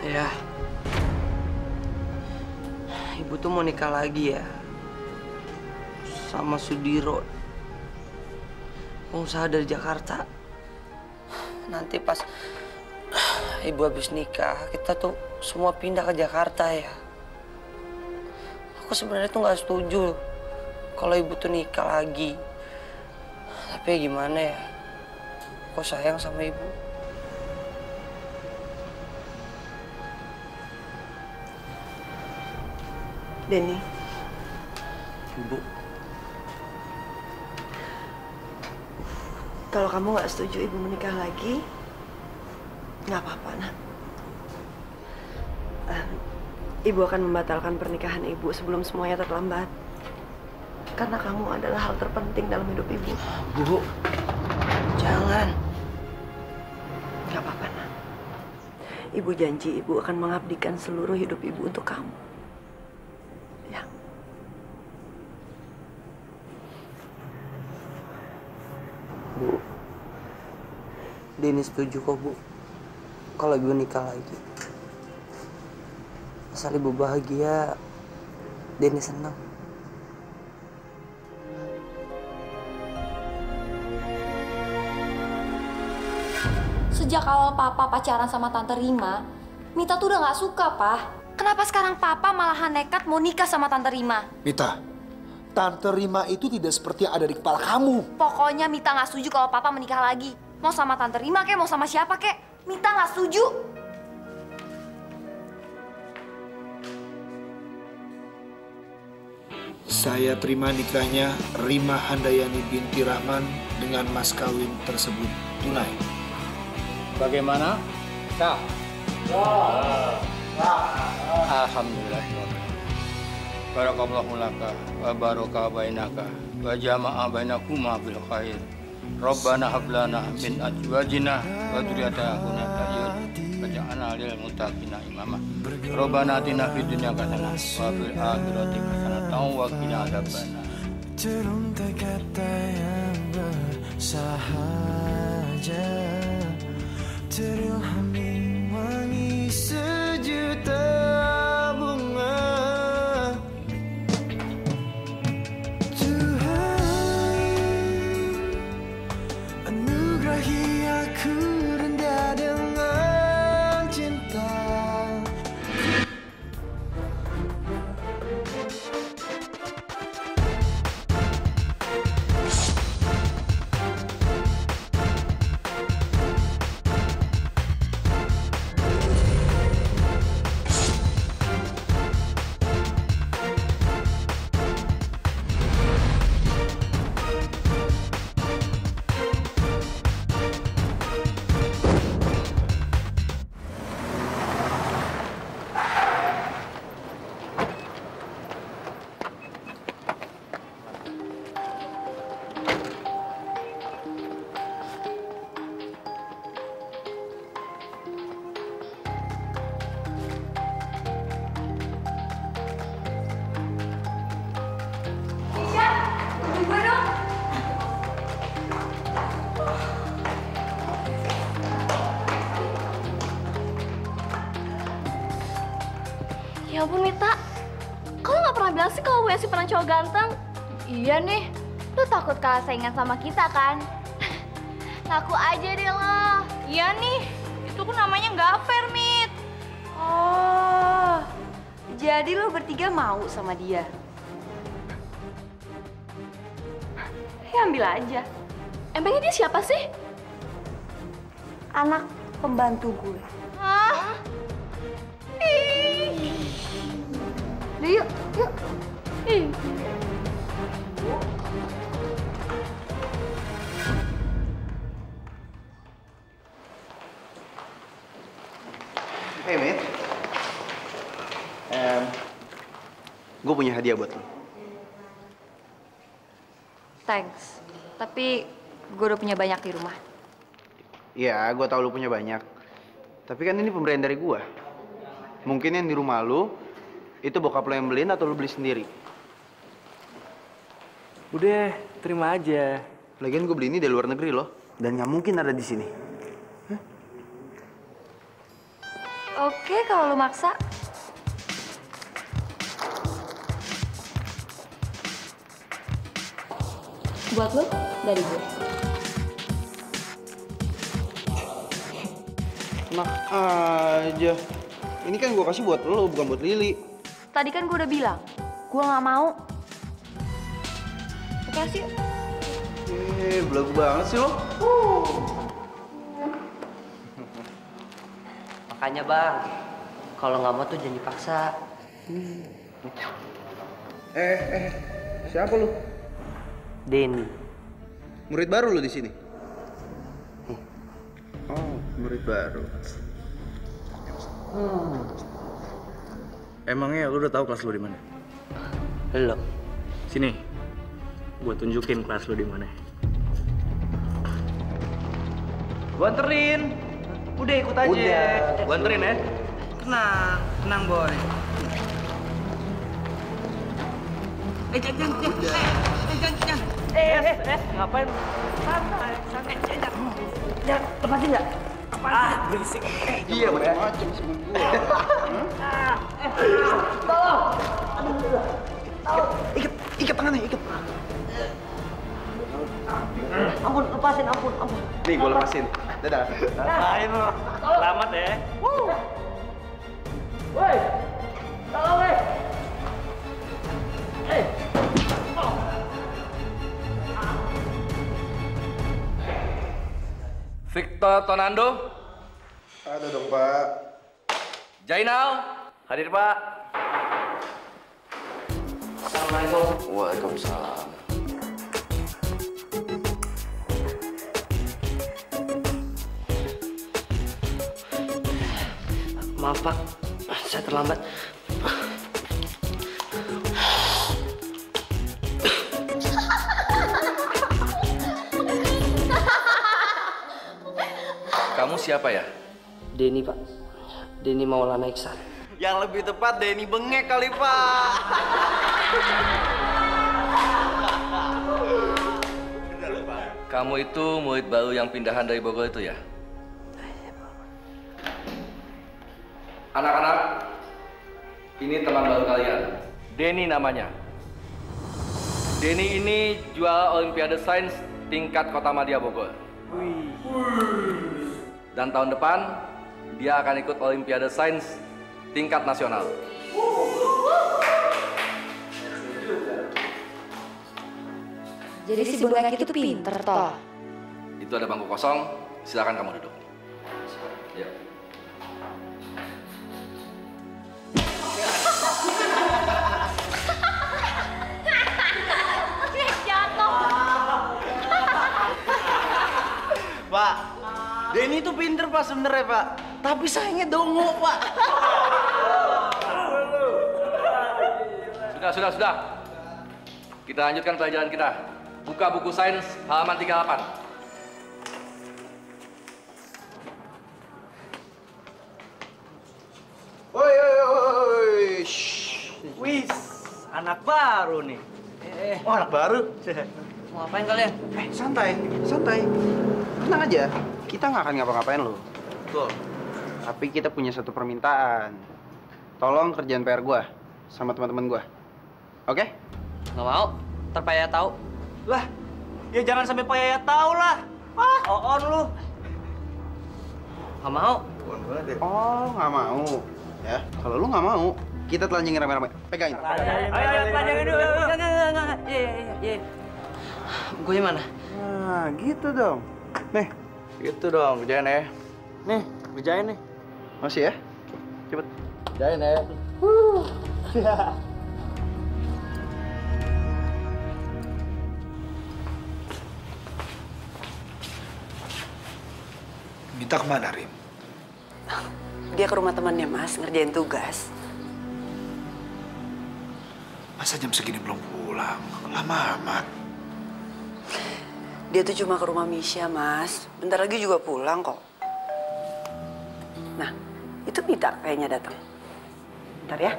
Ya, ibu tuh mau nikah lagi ya sama Sudiro, pengusaha dari Jakarta. Nanti pas ibu habis nikah, kita tuh semua pindah ke Jakarta ya. Aku sebenarnya tuh nggak setuju kalau ibu tuh nikah lagi. Tapi ya gimana ya, aku sayang sama ibu. Denny. Ibu. Kalau kamu nggak setuju ibu menikah lagi, nggak apa-apa, nak. Ibu akan membatalkan pernikahan ibu sebelum semuanya terlambat. Karena kamu adalah hal terpenting dalam hidup ibu. Bu, jangan. Nggak apa-apa, nak. Ibu janji ibu akan mengabdikan seluruh hidup ibu untuk kamu. Ya. Bu, Denny setuju kok, Bu. Kalau ibu nikah lagi. Asal ibu bahagia, Denny senang. Sejak awal Papa pacaran sama Tante Rima, Mita tuh udah gak suka, Pak. Kenapa sekarang Papa malahan nekat mau nikah sama Tante Rima? Mita, Tante Rima itu tidak seperti yang ada di kepala kamu. Pokoknya Mita gak setuju kalau Papa menikah lagi. Mau sama Tante Rima kek, mau sama siapa kek. Mita gak setuju. Saya terima nikahnya Rima Handayani binti Rahman dengan mas kawin tersebut tunai. Bagaimana? Sah. Alhamdulillah. Barakallahu laka wa baraka bainaka wa jama'a bainakuma bil khair. Rabbana hab lana min azwajina wa dzurriyyatina qurrata a'yun waj'alna lil muttaqina imama. Rabbana atina fid dunya hasanah wa fil akhirati hasanah wa qina adzabannar. Teruntai kata yang bersahaja, terilhami wangi sejuta bunga. Tuhan anugerahi aku rendah dengan cinta. Ya ampun, Mita. Kau nggak pernah bilang sih kalau gue si pernah cowok ganteng? Iya nih. Lu takut kalah saingan sama kita kan? Ngaku aja deh lo. Iya nih. Itu kan namanya nggak fair, Mit. Oh. Jadi lo bertiga mau sama dia? Ya ambil aja. Emangnya dia siapa sih? Anak pembantu gue. Hah? Yuk, yuk. Hey, Mit. Gue punya hadiah buat lo. Thanks. Tapi gue udah punya banyak di rumah. Iya, gue tahu lo punya banyak. Tapi kan ini pemberian dari gue. Mungkin yang di rumah lo itu bokap lo yang beliin atau lo beli sendiri? Udah, terima aja. Lagian gue beli ini dari luar negeri loh. Dan nggak mungkin ada di sini. Hah? Oke, kalau lu maksa. Buat lu, dari gue. Enak aja. Ini kan gue kasih buat lo, bukan buat Lili. Tadi kan gue udah bilang, gue nggak mau. Kasih. Belagu banget sih lo. Makanya bang, kalau nggak mau tuh jangan dipaksa. Siapa lu? Denny. Murid baru lu di sini? Oh, murid baru. Emangnya lu udah tahu kelas lu di mana? Belum. Sini, gua tunjukin kelas lu di mana. Gua anterin. Udah ikut aja. Udah. Gua anterin ya. Tenang, tenang boy. Jangan. Ngapain? Santai. Ya, lepasin nggak? Berisik. Iya, macam-macam sama gua. Ikat tangannya, ikat. Ampun, lepasin, ampun. Nih, gua lepasin. Dadah. Ayo lu. Selamat ya. Woi, tolong woi. Victor Tonando, Ada dong, Pak. Jainal, hadir Pak. Assalamualaikum. Waalaikumsalam. Maaf Pak, saya terlambat. Kamu siapa ya? Denny Pak, Denny Maulana Iksan. Yang lebih tepat Denny bengek kali, Pak. Kamu itu murid baru yang pindahan dari Bogor itu ya? Anak-anak, ini teman baru kalian. Denny namanya. Denny ini juara Olimpiade Sains tingkat Kota Madya Bogor. Dan tahun depan, dia akan ikut Olimpiade Sains tingkat nasional. Jadi si bengek itu pinter toh. Itu ada bangku kosong, silakan kamu duduk. Ya. Pak, Denny itu pinter Pak sebenarnya Pak. Tapi sayangnya dongo Pak. Sudah. Kita lanjutkan pelajaran kita. Buka buku sains halaman 38. Woi. Wis, anak baru nih. Oh, anak baru. Mau ngapain kalian? Santai. Tenang aja. Kita nggak akan ngapa-ngapain lo. Betul. Tapi kita punya satu permintaan. Tolong kerjaan PR gua sama teman-teman gua. Oke? Nggak mau, ntar Pak Yaya tahu. Lah, ya jangan sampai Pak Yaya tahu lah. Wah, on lu. Nggak mau. Oh, nggak mau. Ya, kalau lu nggak mau, kita telanjangin rame-rame. Pegangin. Ayo, telanjangin dulu. Enggak. Iya. Gue mana? Nah, gitu dong. Nih, Gitu dong, kerjain ya. Nih, kerjain nih. masih ya? Cepet. Kerjain ya. Minta kemana, Rim? Dia ke rumah temannya, Mas, ngerjain tugas. Masa jam segini belum pulang? Lama amat. Dia tuh cuma ke rumah Misha, Mas. Bentar lagi juga pulang kok. Nah, itu Mita kayaknya datang. Bentar ya.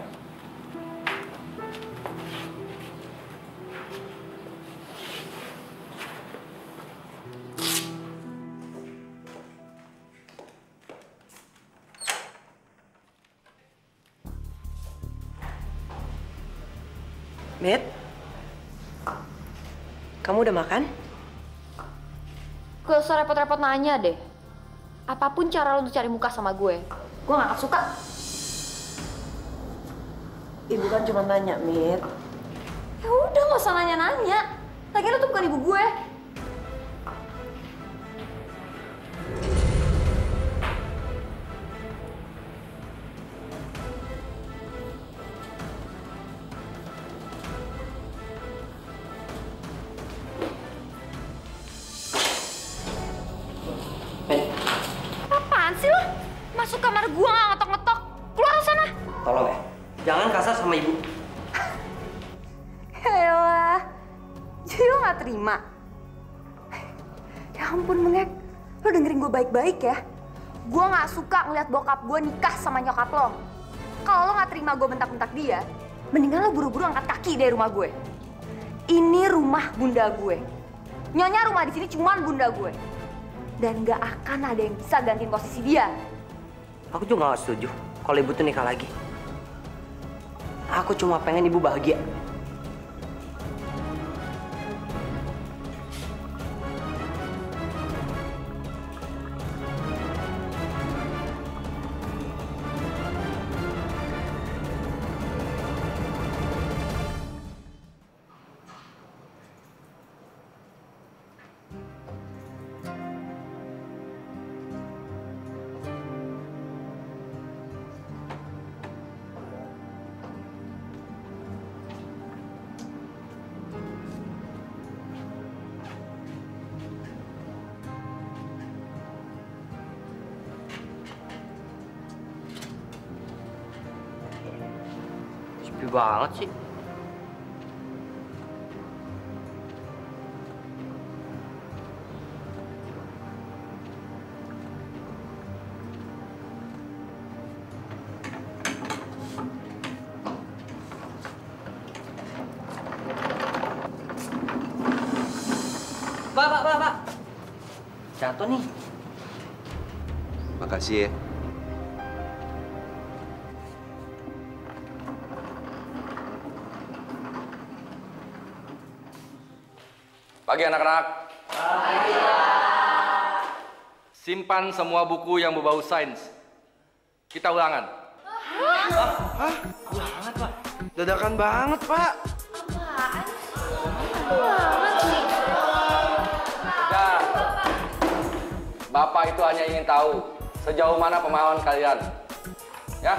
Mit, kamu udah makan? Gak usah repot-repot nanya deh. Apapun cara lo untuk cari muka sama gue gak akan suka. Ibu kan cuma nanya, Mit. Ya udah, gak usah nanya-nanya. Lagian lo tuh bukan ibu gue. Apaan sih lo? Masuk kamar gua nggak ngetok-ngetok. Keluar sana. Tolong ya, jangan kasar sama ibu. Elah, jadi lo nggak terima? Ya ampun, Bengek. Lo dengerin gue baik-baik ya. Gue nggak suka ngeliat bokap gue nikah sama nyokap lo. Kalau lo nggak terima gue bentak-bentak dia, mendingan lo buru-buru angkat kaki dari rumah gue. Ini rumah bunda gue. Nyonya rumah di sini cuman bunda gue. Dan nggak akan ada yang bisa gantiin posisi dia. Aku juga gak setuju kalau ibu tuh nikah lagi. Aku cuma pengen ibu bahagia. Sepi banget sih. Pak. Jatuh nih. Makasih ya. Pagi anak-anak. Simpan semua buku yang berbau sains. Kita ulangan. Ulangan, Pak. Dadakan banget, Pak. Ya, Bapak itu hanya ingin tahu sejauh mana pemahaman kalian. Ya.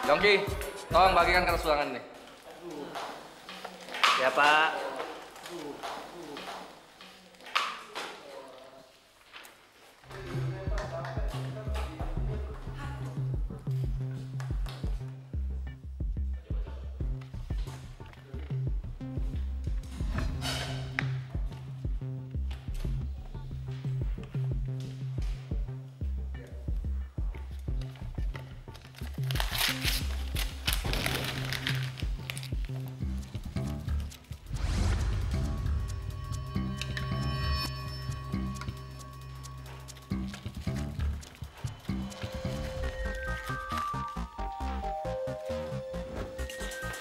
Yongki, tolong bagikan kertas ulangan ini. Ya, Pak.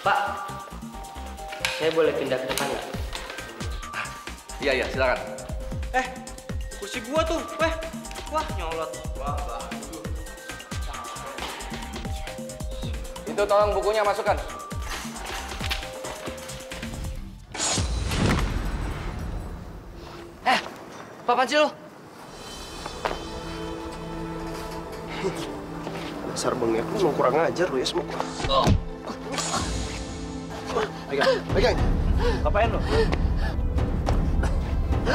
Pak, saya boleh pindah ke depan nggak? Iya, silakan. Kursi gua tuh. Wah, nyolot. Wah. Itu tolong bukunya masukkan. Apaan sih lo? Dasar Bengek, lu mau kurang ajar lu ya semua. Pegang. Ngapain lo?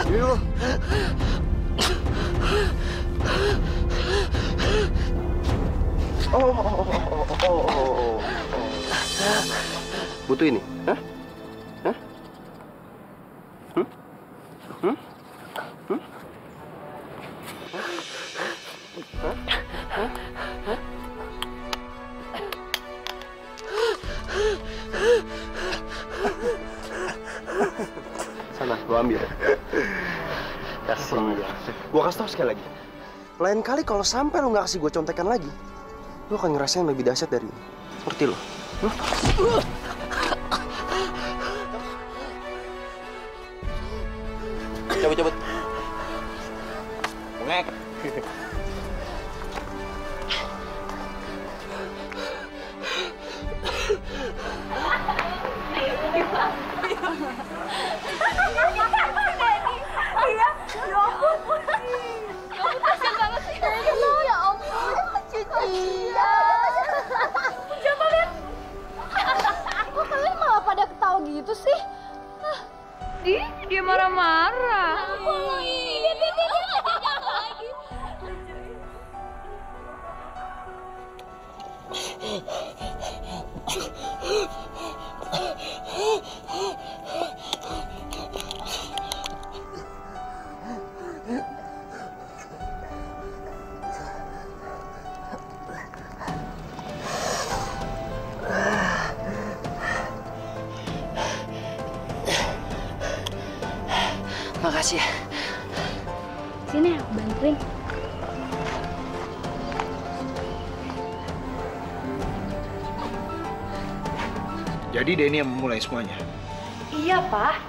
Ini lu. Oh. Butuh ini? Hah? Sana, gua ambil. Kasih. Gua kasih tau sekali lagi. Lain kali kalau sampai lu nggak kasih gua contekan lagi, lu akan ngerasain lebih dahsyat dari ini. Ngerti lu? Cabut. Bengek. Kok kalian malah pada ketawa gitu sih? Dia marah-marah. Iya, dia jatuh lagi. Makasih ya. Sini aku bantuin. Jadi Denny yang memulai semuanya. Iya, Pak.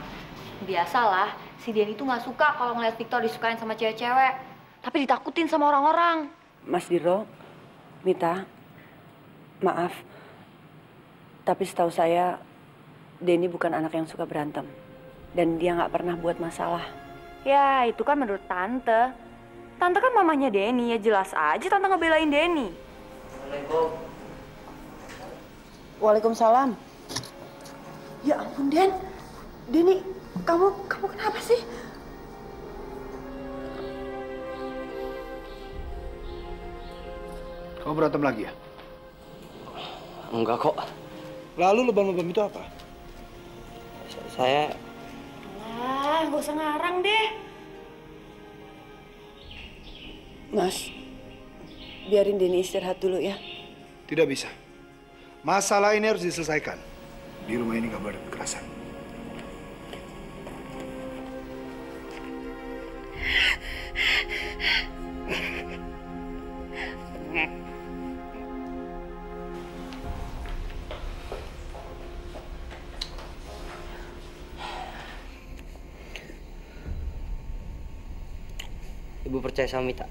Biasalah, si Denny tuh nggak suka kalau ngeliat Victor disukain sama cewek-cewek. Tapi ditakutin sama orang-orang. Mas Diro, Mita, maaf. Tapi setahu saya, Denny bukan anak yang suka berantem. Dan dia nggak pernah buat masalah. Ya, itu kan menurut Tante. Tante kan mamanya Denny, ya jelas aja Tante ngebelain Denny. Assalamualaikum. Waalaikumsalam. Ya ampun, Den. Denny, kamu kenapa sih? Kamu berantem lagi ya? Enggak kok. Lalu lebam-lebam itu apa? Saya Nggak usah ngarang deh. Mas, biarin Denny istirahat dulu ya. Tidak bisa. Masalah ini harus diselesaikan. Di rumah ini nggak boleh ada kekerasan. Ibu percaya sama Mita.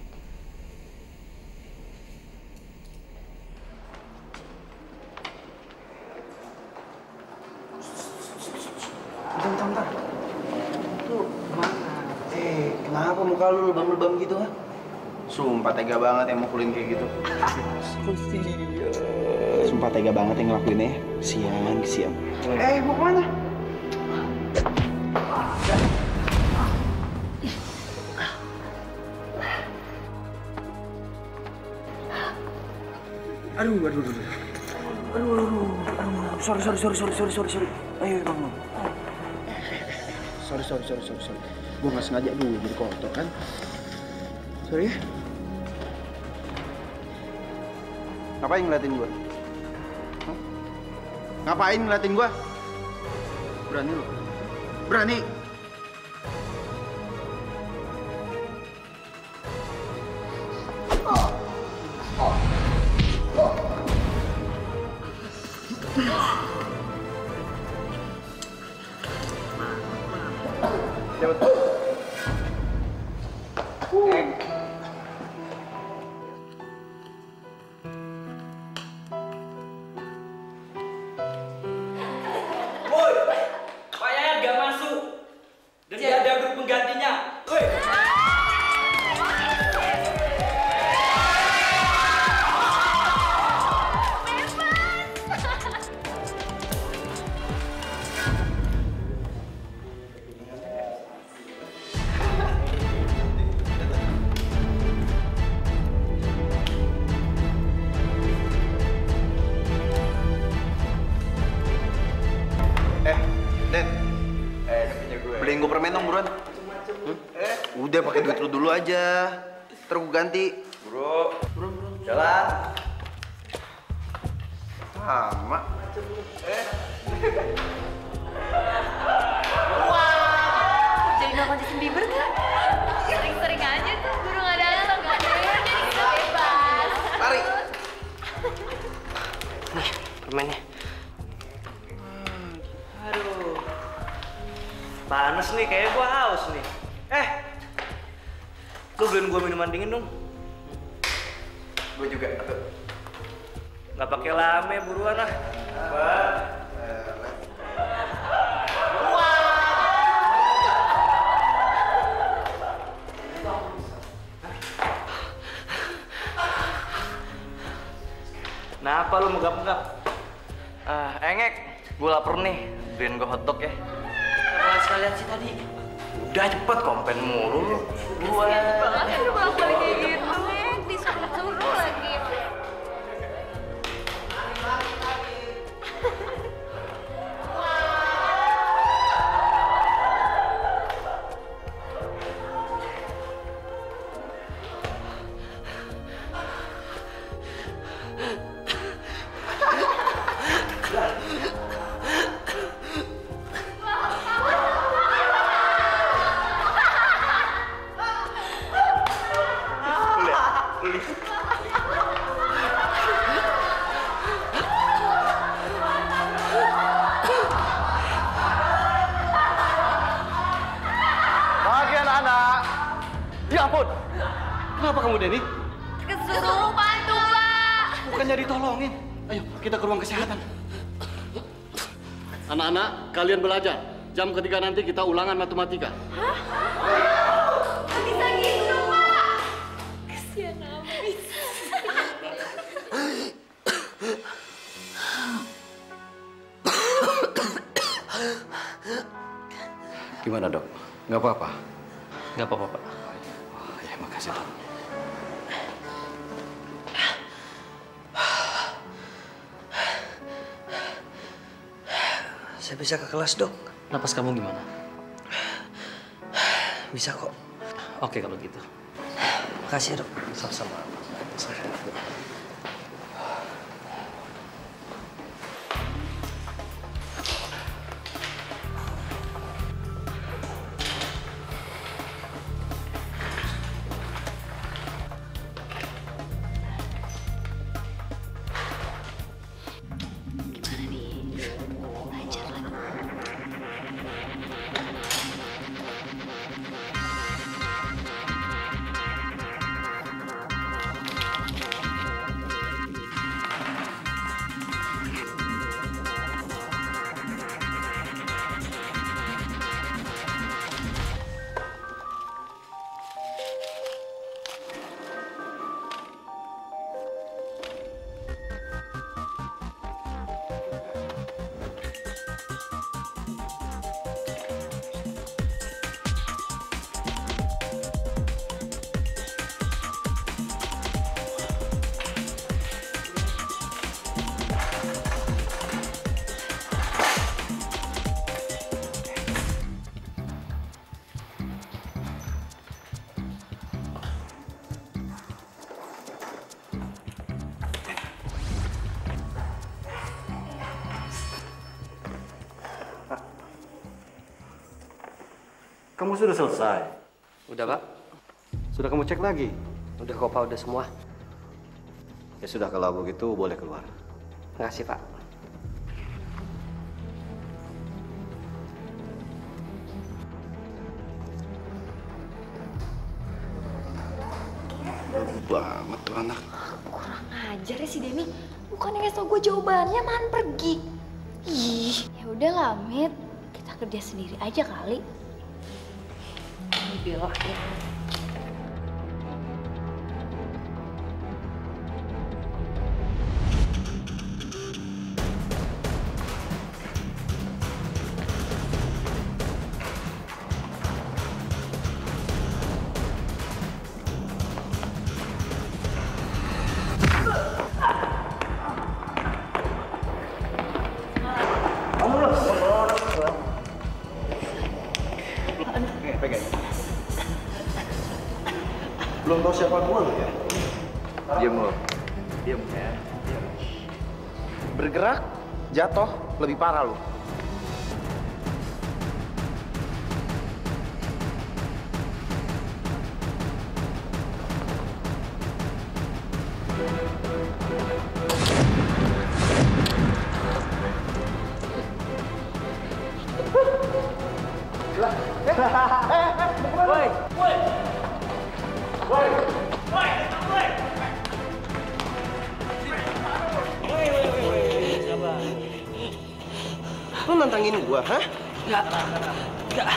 Bentar. Lu kemana? Kenapa muka lu lebam-lebam gitu, ha? Sumpah tega banget yang mukulin kayak gitu. Sumpah tega banget yang ngelakuinnya. Kesian. Mau kemana? Aduh. Sorry. Ayo, bangun. Sorry. Gue nggak sengaja jadi kotor kan. Sorry ya. Ngapain ngeliatin gue? Ngapain ngeliatin gue? Berani lu? Berani? Beliin gue permen dong, buruan. Udah pakai duit lu dulu aja. Ntar gue ganti. Bro. Jalan. Sama. Jadi nonton Justin Bieber nggak? Sering-sering aja tuh, guru nggak datang nggak ada, jadi kita bebas. Lari. Nih, permennya. panas nih, kayaknya gua haus nih. Lu beliin gua minuman dingin dong. Gue juga. Nggak pakai lame, buruan lah. Kenapa lu megap-megap? Engek, gue lapar nih. Beliin gue hotdog ya. Kalau sekalian sih tadi. Udah cepet, kompen mulu lu. Banget udah balik kayak gitu, Nek. Disuruh-suruh lagi. Pagi anak-anak. Ya ampun. Kenapa kamu, Denny? Kesurupan tuh, Pak. Bukannya ditolongin. Ayo, kita ke ruang kesehatan. Anak-anak, kalian belajar. Jam ketiga nanti kita ulangan matematika. Bisa gitu, Pak. Kesian abis. Gimana, Dok? Nggak apa-apa? Nggak apa-apa, Pak. Oh, ya, makasih, Dok. Saya bisa ke kelas, Dok. Napas kamu gimana? Bisa kok. Oke kalau gitu. Makasih, Dok. Sama-sama. Kamu sudah selesai? Udah, Pak. Sudah kamu cek lagi? Udah kok, Pak. Udah semua. Ya sudah, kalau begitu boleh keluar. Makasih, Pak. Banget tuh anak. Kurang ajar ya si Demi. Bukannya ngasih tau gue jawabannya, man pergi. Ih. Ya udah lah, Mit. Kita kerja sendiri aja kali. Bella ya. Belum tahu siapa gue lo ya? Diam lo. Diam ya. Diam. Bergerak, jatuh, lebih parah lo. Lah, nantangin gua, hah? Enggak.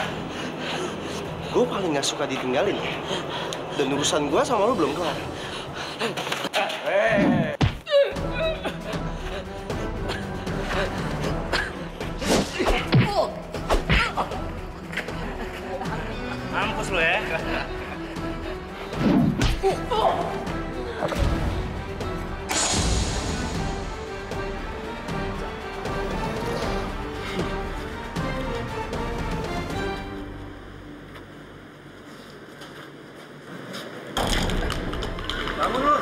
Gue paling gak suka ditinggalin. Dan urusan gua sama lu belum kelar. Mampus lu ya. Bangun lu.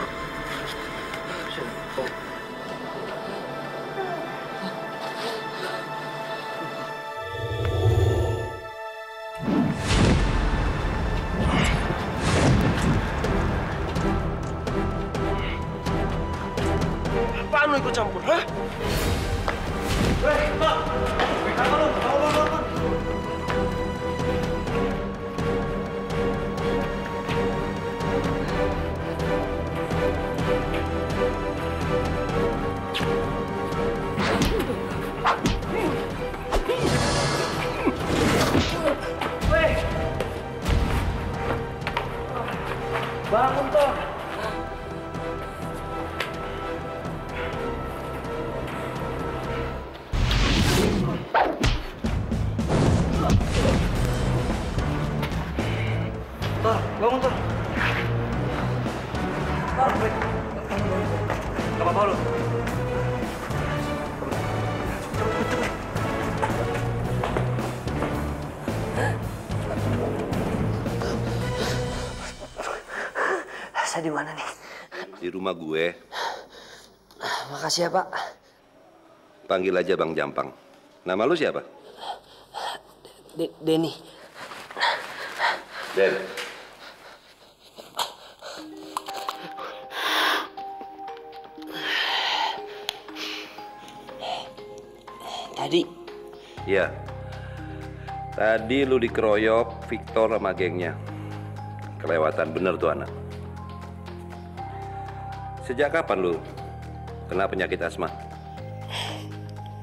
Apaan lu ikut campur, hah? Weh, Bang. Bangun lu. Bangun. Bangun, Toh. Tor, bangun, Tor. Tor, baik. Gak apa-apa lu. Cepet. Saya di mana nih? Di rumah gue. Makasih ya, Pak. Panggil aja Bang Jampang. Nama lu siapa? Denny. Den. Tadi? Iya. Tadi lu dikeroyok Victor sama gengnya. Kelewatan bener tuh anak. Sejak kapan lu kena penyakit asma?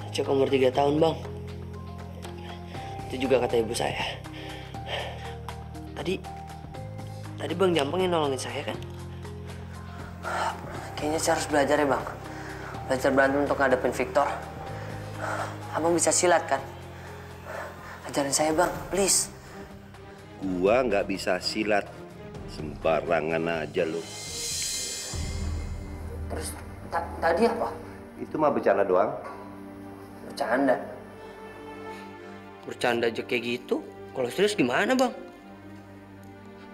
Sejak umur 3 tahun, Bang. Itu juga kata ibu saya. Tadi Bang Jampang yang nolongin saya kan? Kayaknya saya harus belajar ya, Bang. Belajar berantem untuk ngadepin Victor. Abang bisa silat kan? Ajarin saya, Bang, please. Gua nggak bisa silat. Sembarangan aja lu. Terus tadi apa? Itu mah bercanda doang. Bercanda? Bercanda aja kayak gitu? Kalau serius gimana, Bang?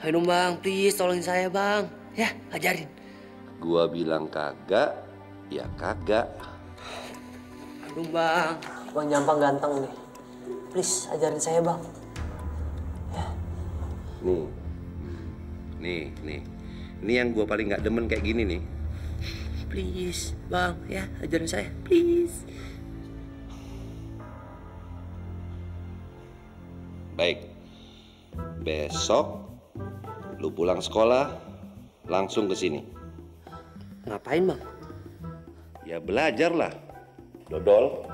Ayo dong, Bang, please tolongin saya, Bang. Ya, ajarin. Gua bilang kagak, ya kagak. Aduh, Bang. Bang Jampang ganteng nih. Please, ajarin saya, Bang. Ya. Nih. Ini yang gua paling nggak demen kayak gini nih. Please, Bang, ya, ajarin saya, please. Baik. Besok lu pulang sekolah langsung ke sini. Ngapain, Bang? Ya belajar lah. Dodol.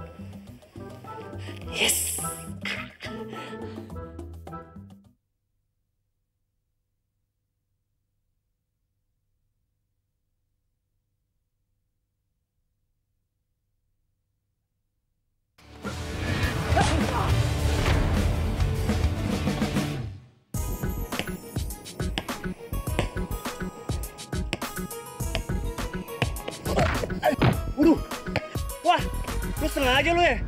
Yes. Waduh. Wah, lu sengaja lu ya?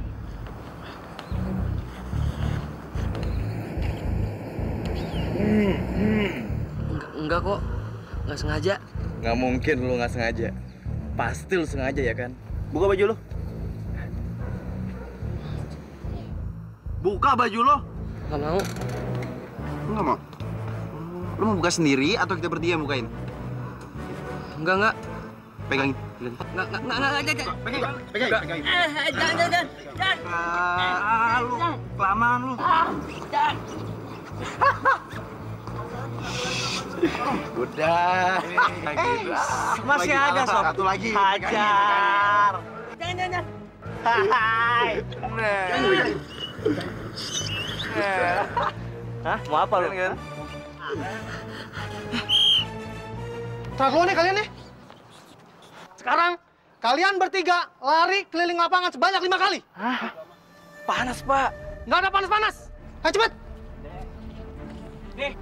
Enggak kok, nggak sengaja. Nggak mungkin lu nggak sengaja. Pasti lu sengaja ya kan? Buka baju lu. Buka baju lo. Nggak mau. Lu nggak mau? Lu mau buka sendiri atau kita bertiga yang bukain? Enggak. Pegangin. Enggak. Pegang. Jangan. Lu kelamaan lu. Udah. Masih ada, Sob. Satu lagi. Hajar. Jangan. Hai. Hah? Mau apa lu? Terlalu nih kalian nih. Sekarang kalian bertiga lari keliling lapangan sebanyak 5 kali. Hah? Panas, Pak. Nggak ada panas-panas. Ayo cepet. Nih.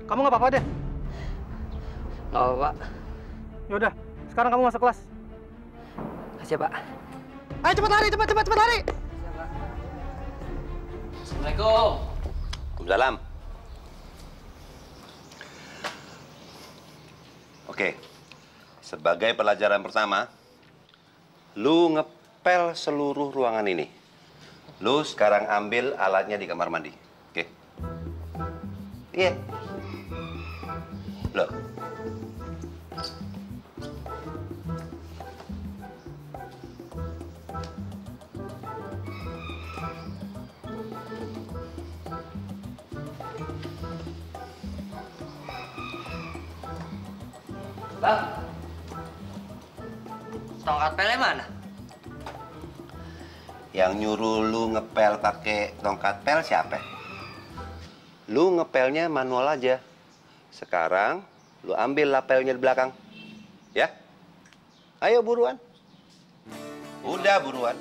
Kamu nggak apa-apa deh. Nggak apa, Pak. Yaudah, sekarang kamu masuk kelas. Kasih, Pak. Ayo cepet lari, cepet lari. Assalamualaikum. Waalaikumsalam. Oke, sebagai pelajaran pertama, lu ngepel seluruh ruangan ini. Lu sekarang ambil alatnya di kamar mandi. Oke? Iya. Loh. Bang, tongkat pelnya mana? Yang nyuruh lu ngepel pakai tongkat pel siapa? Lu ngepelnya manual aja. Sekarang lu ambil lapelnya di belakang. Ya? Ayo buruan. Udah buruan.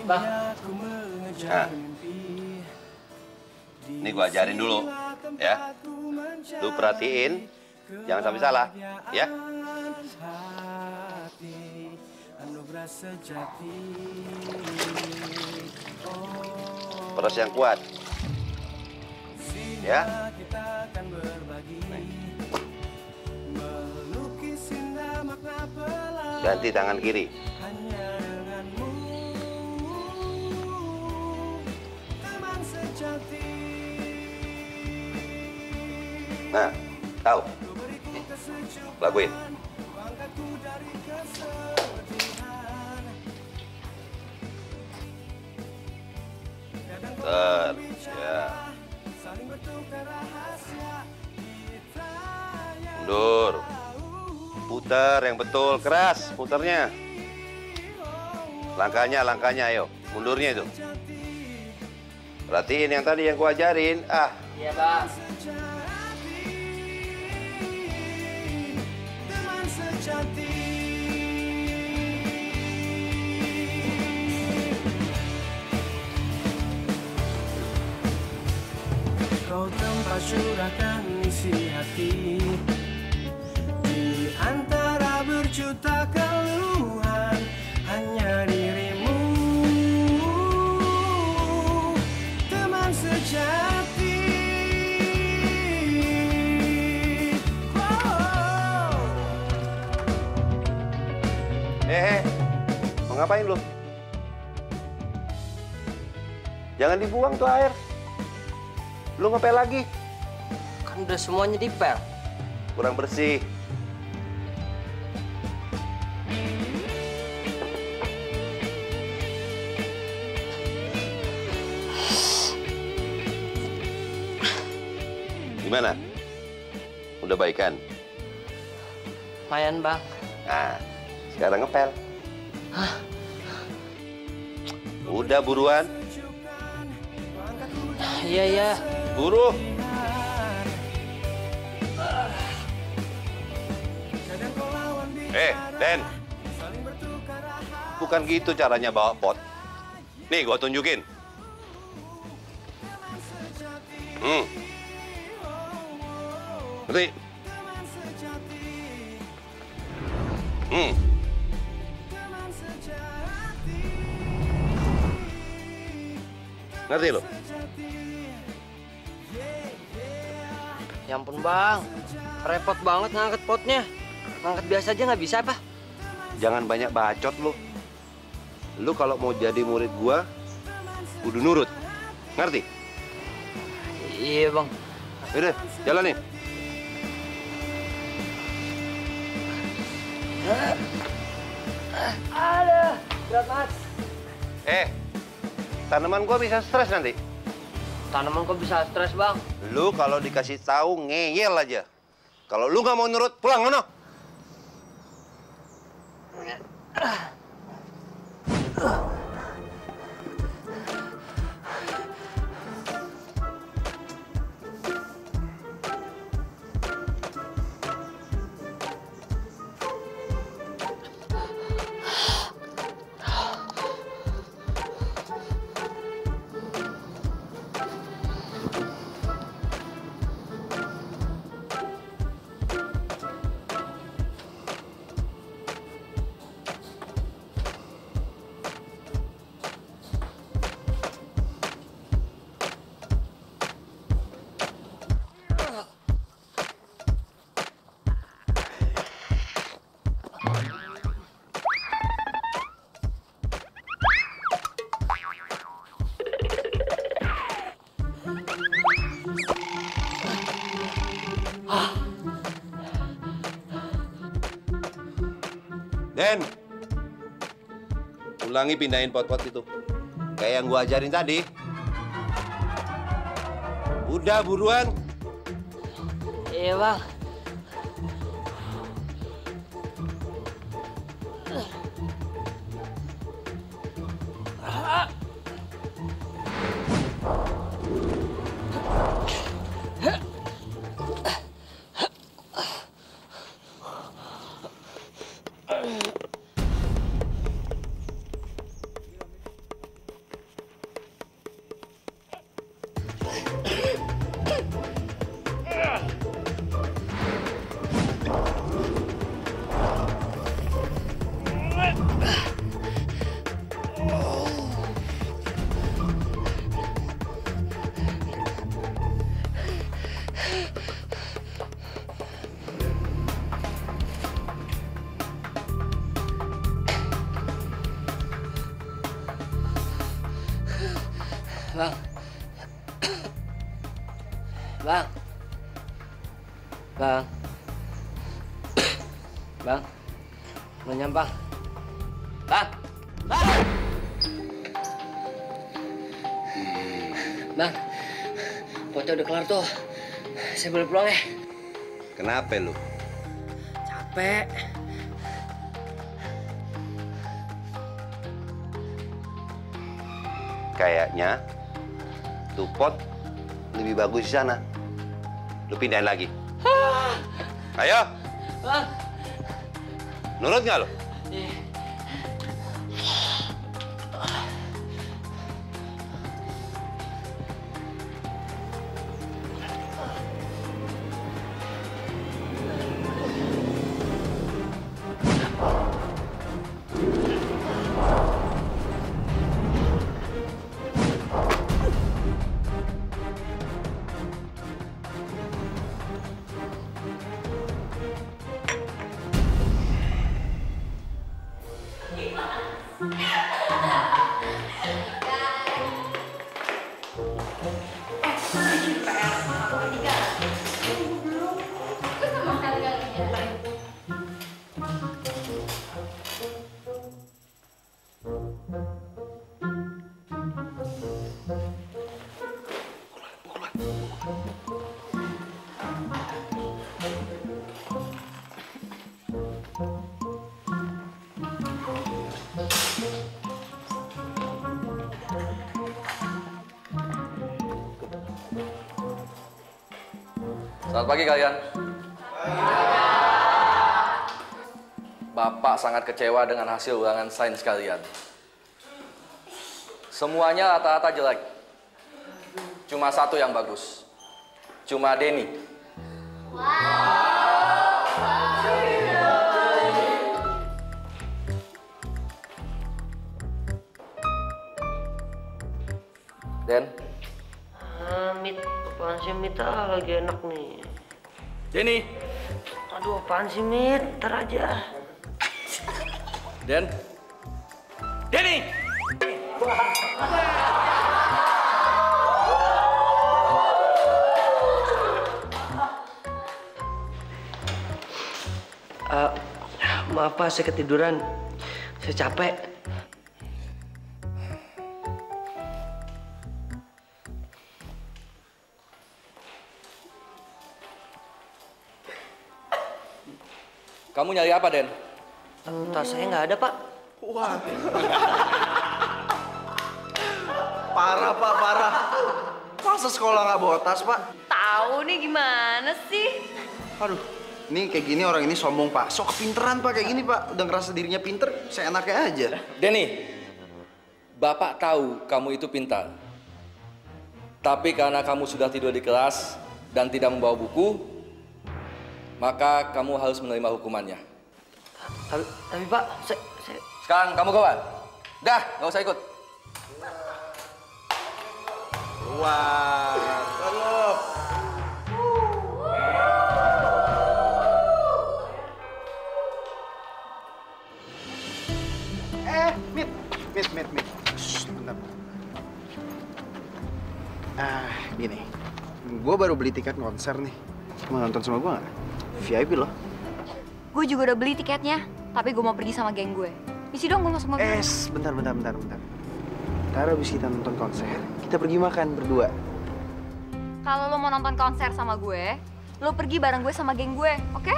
Bang. Nah. Ini gua ajarin dulu, ya. Lu perhatiin, jangan sampai salah, ya. Peras yang kuat, ya. Nih. Ganti tangan kiri. Nah, tahu? Laguin. Ya. Mundur. Putar yang betul, keras putarnya. Langkahnya, ayo. Mundurnya itu. Perhatiin yang tadi yang gua ajarin. Ah. Iya, Bang. Kau tempat curahkan isi hati, di antara berjuta keluhan hanya dirimu, teman sejati. Mau ngapain lu? Jangan dibuang tuh air. Lu ngepel lagi. Kan udah semuanya dipel. Kurang bersih. Gimana? Udah baikan? Lumayan, Bang. Nah, sekarang ngepel. Hah? Udah buruan. Iya. Buru. Den. Bukan gitu caranya bawa pot. Nih, gua tunjukin. Ngerti? Ngerti lo? Ya ampun, Bang. Repot banget ngangkat potnya. Ngangkat biasa aja nggak bisa, apa? Jangan banyak bacot lo. Lu kalau mau jadi murid gua, kudu nurut. Ngerti? Iya, Bang. Udah, jalan nih. Aduh, berat, Mas. Tanaman gua bisa stres nanti. Tanaman kok bisa stres, Bang? Lu kalau dikasih tahu ngeyel aja. Kalau lu nggak mau nurut, pulang ngono. Den, ulangi pindahin pot-pot itu. Kayak yang gua ajarin tadi. Udah, buruan. Iya, Bang. Bang. Bang. Bang. Bang. Ngunyam, Bang. Bang. Bang. Bang. Potnya udah kelar tuh. Saya boleh pulang ya? Kenapa lu? Capek. Kayaknya tuh pot lebih bagus di sana. Lu pindahin lagi. Ayo. Bang. Nurut nggak lu? Iya. Selamat pagi kalian. Bapak sangat kecewa dengan hasil ulangan sains kalian. Semuanya rata-rata jelek. Cuma satu yang bagus. Cuma Denny. Den? Mit, apaan sih Mit? Lagi enak nih. Denny? Aduh, apaan sih Mit? Ntar aja. Den? Denny! Maaf Pak, saya ketiduran. Saya capek. Kamu nyari apa, Den? Tas saya nggak ada, Pak. Wah. Parah, Pak, parah. Masa sekolah nggak bawa tas, Pak? Tahu nih gimana sih? Aduh, ini kayak gini orang ini sombong, Pak. Sok pinteran, Pak, kayak gini, Pak. Udah ngerasa dirinya pinter, seenaknya aja. Denny, Bapak tahu kamu itu pintar. Tapi karena kamu sudah tidur di kelas dan tidak membawa buku, maka kamu harus menerima hukumannya. Tapi Pak, saya... Sekarang kamu keluar. Dah, nggak usah ikut. Wah, kalau Mit. Shh, bentar. Gini. Gue baru beli tiket konser nih. Mau nonton sama gue nggak? VIP loh. Gue juga udah beli tiketnya, tapi gue mau pergi sama geng gue. Isi dong, gue masuk mobil. Bentar. Ntar abis kita nonton konser, kita pergi makan berdua. Kalau lo mau nonton konser sama gue, lo pergi bareng gue sama geng gue, oke?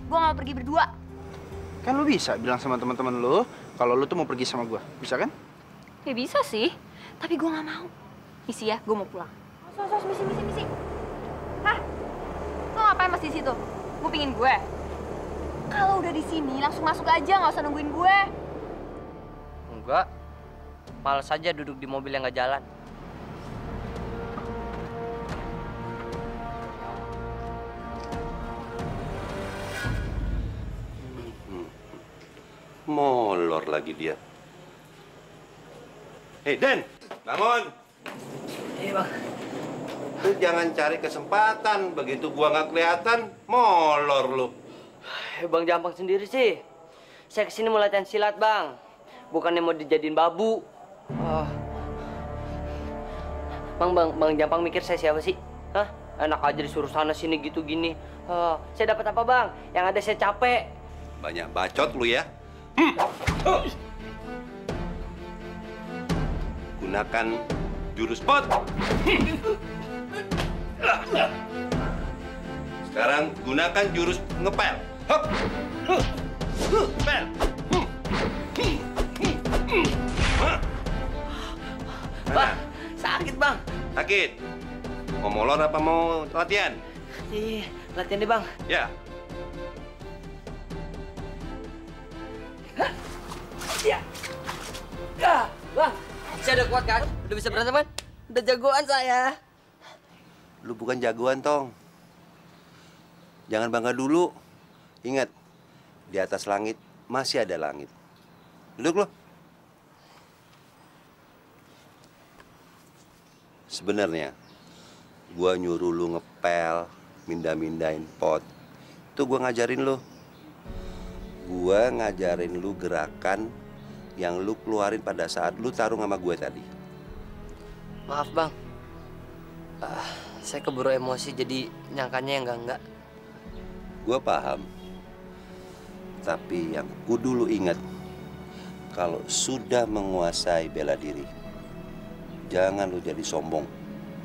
Gue gak mau pergi berdua. Kan lo bisa bilang sama teman-teman lo kalau lo tuh mau pergi sama gue, bisa kan? Ya bisa sih, tapi gue gak mau. Misi ya, gue mau pulang. Misi. Hah? Lo ngapain masih di situ? Gue pingin gue. Kalau udah di sini langsung masuk aja, nggak usah nungguin gue. Enggak. Males aja duduk di mobil yang nggak jalan. Molor lagi dia. Hei, Den! Bangun! Iya, Bang. Lu jangan cari kesempatan. Begitu gua nggak kelihatan, molor lu. Bang Jampang sendiri sih. Saya kesini mau latihan silat, Bang. Bukannya mau dijadiin babu. Bang Jampang mikir saya siapa sih? Hah? Enak aja disuruh sana sini gitu gini. Saya dapat apa, Bang? Yang ada saya capek. Banyak bacot lu ya. Gunakan jurus pot. Sekarang gunakan jurus ngepel. Hop. Pel. Bang, sakit, Bang. Sakit. Mau molor apa mau latihan? Iya, latihan deh, Bang. Ya. Ya, Bang. Saya udah kuat kan? Udah bisa berantem kan? Udah jagoan saya. Lu bukan jagoan, Tong. Jangan bangga dulu. Ingat, di atas langit masih ada langit. Duduk lo. Sebenarnya, gua nyuruh lu ngepel, mindah-mindahin pot. Itu gua ngajarin lu. Gua ngajarin lu gerakan yang lu keluarin pada saat lu tarung sama gue tadi. Maaf, Bang. Saya keburu emosi jadi nyangkanya yang enggak. Gua paham. Tapi yang kudu lu ingat, kalau sudah menguasai bela diri, jangan lu jadi sombong,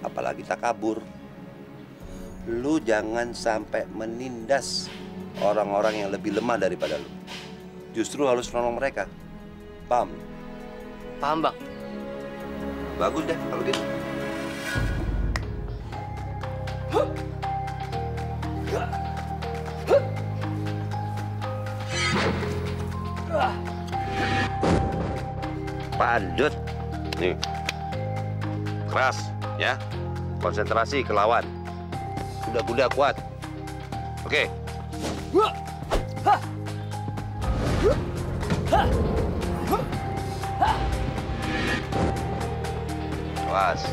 apalagi takabur. Lu jangan sampai menindas orang-orang yang lebih lemah daripada lu. Justru harus nolong mereka. Paham? Paham, Bang. Bagus deh kalau gitu. Padut. Nih. Keras, ya. Konsentrasi ke lawan. Kuda-kuda kuat. Oke. Awas.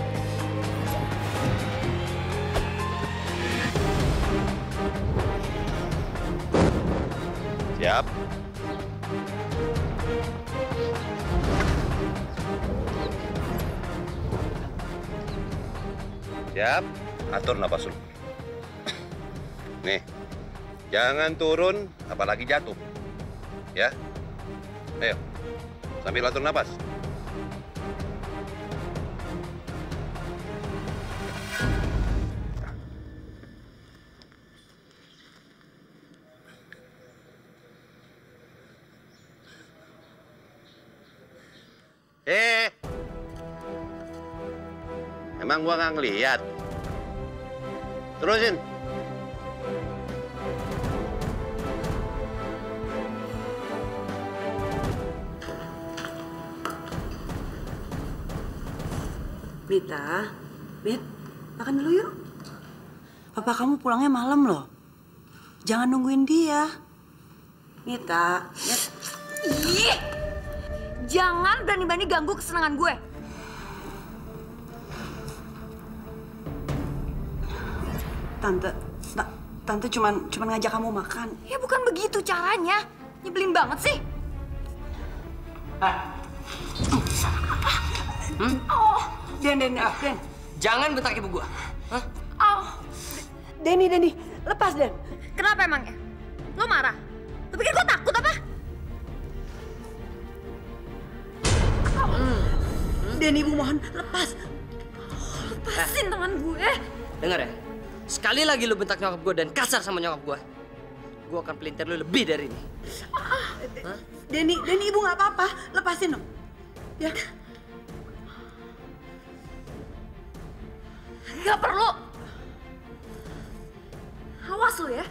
Siap. Siap. Atur napas lu. Nih. Jangan turun, apalagi jatuh. Ya. Ayo. Sambil atur napas. bilang gua nggak ngeliat. Terusin. Mita, Mit, makan dulu yuk. Papa kamu pulangnya malam loh. Jangan nungguin dia. Mita, Mit. Ih! Jangan berani-berani ganggu kesenangan gue. Tante cuman ngajak kamu makan. Ya bukan begitu caranya. Nyebelin banget sih. Oh, Den. Jangan bentak ibu gua. Hah? Oh. Denny, lepas Den. Kenapa emangnya? Lo marah? Lo pikir gue takut apa? Denny, ibu mohon lepas. Lepasin tangan gue. Dengar ya, sekali lagi lu bentak nyokap gua dan kasar sama nyokap gua akan pelintir lu lebih dari ini. Denny, ibu nggak apa-apa. Lepasin dong. Ya. Gak perlu. Awas lo ya.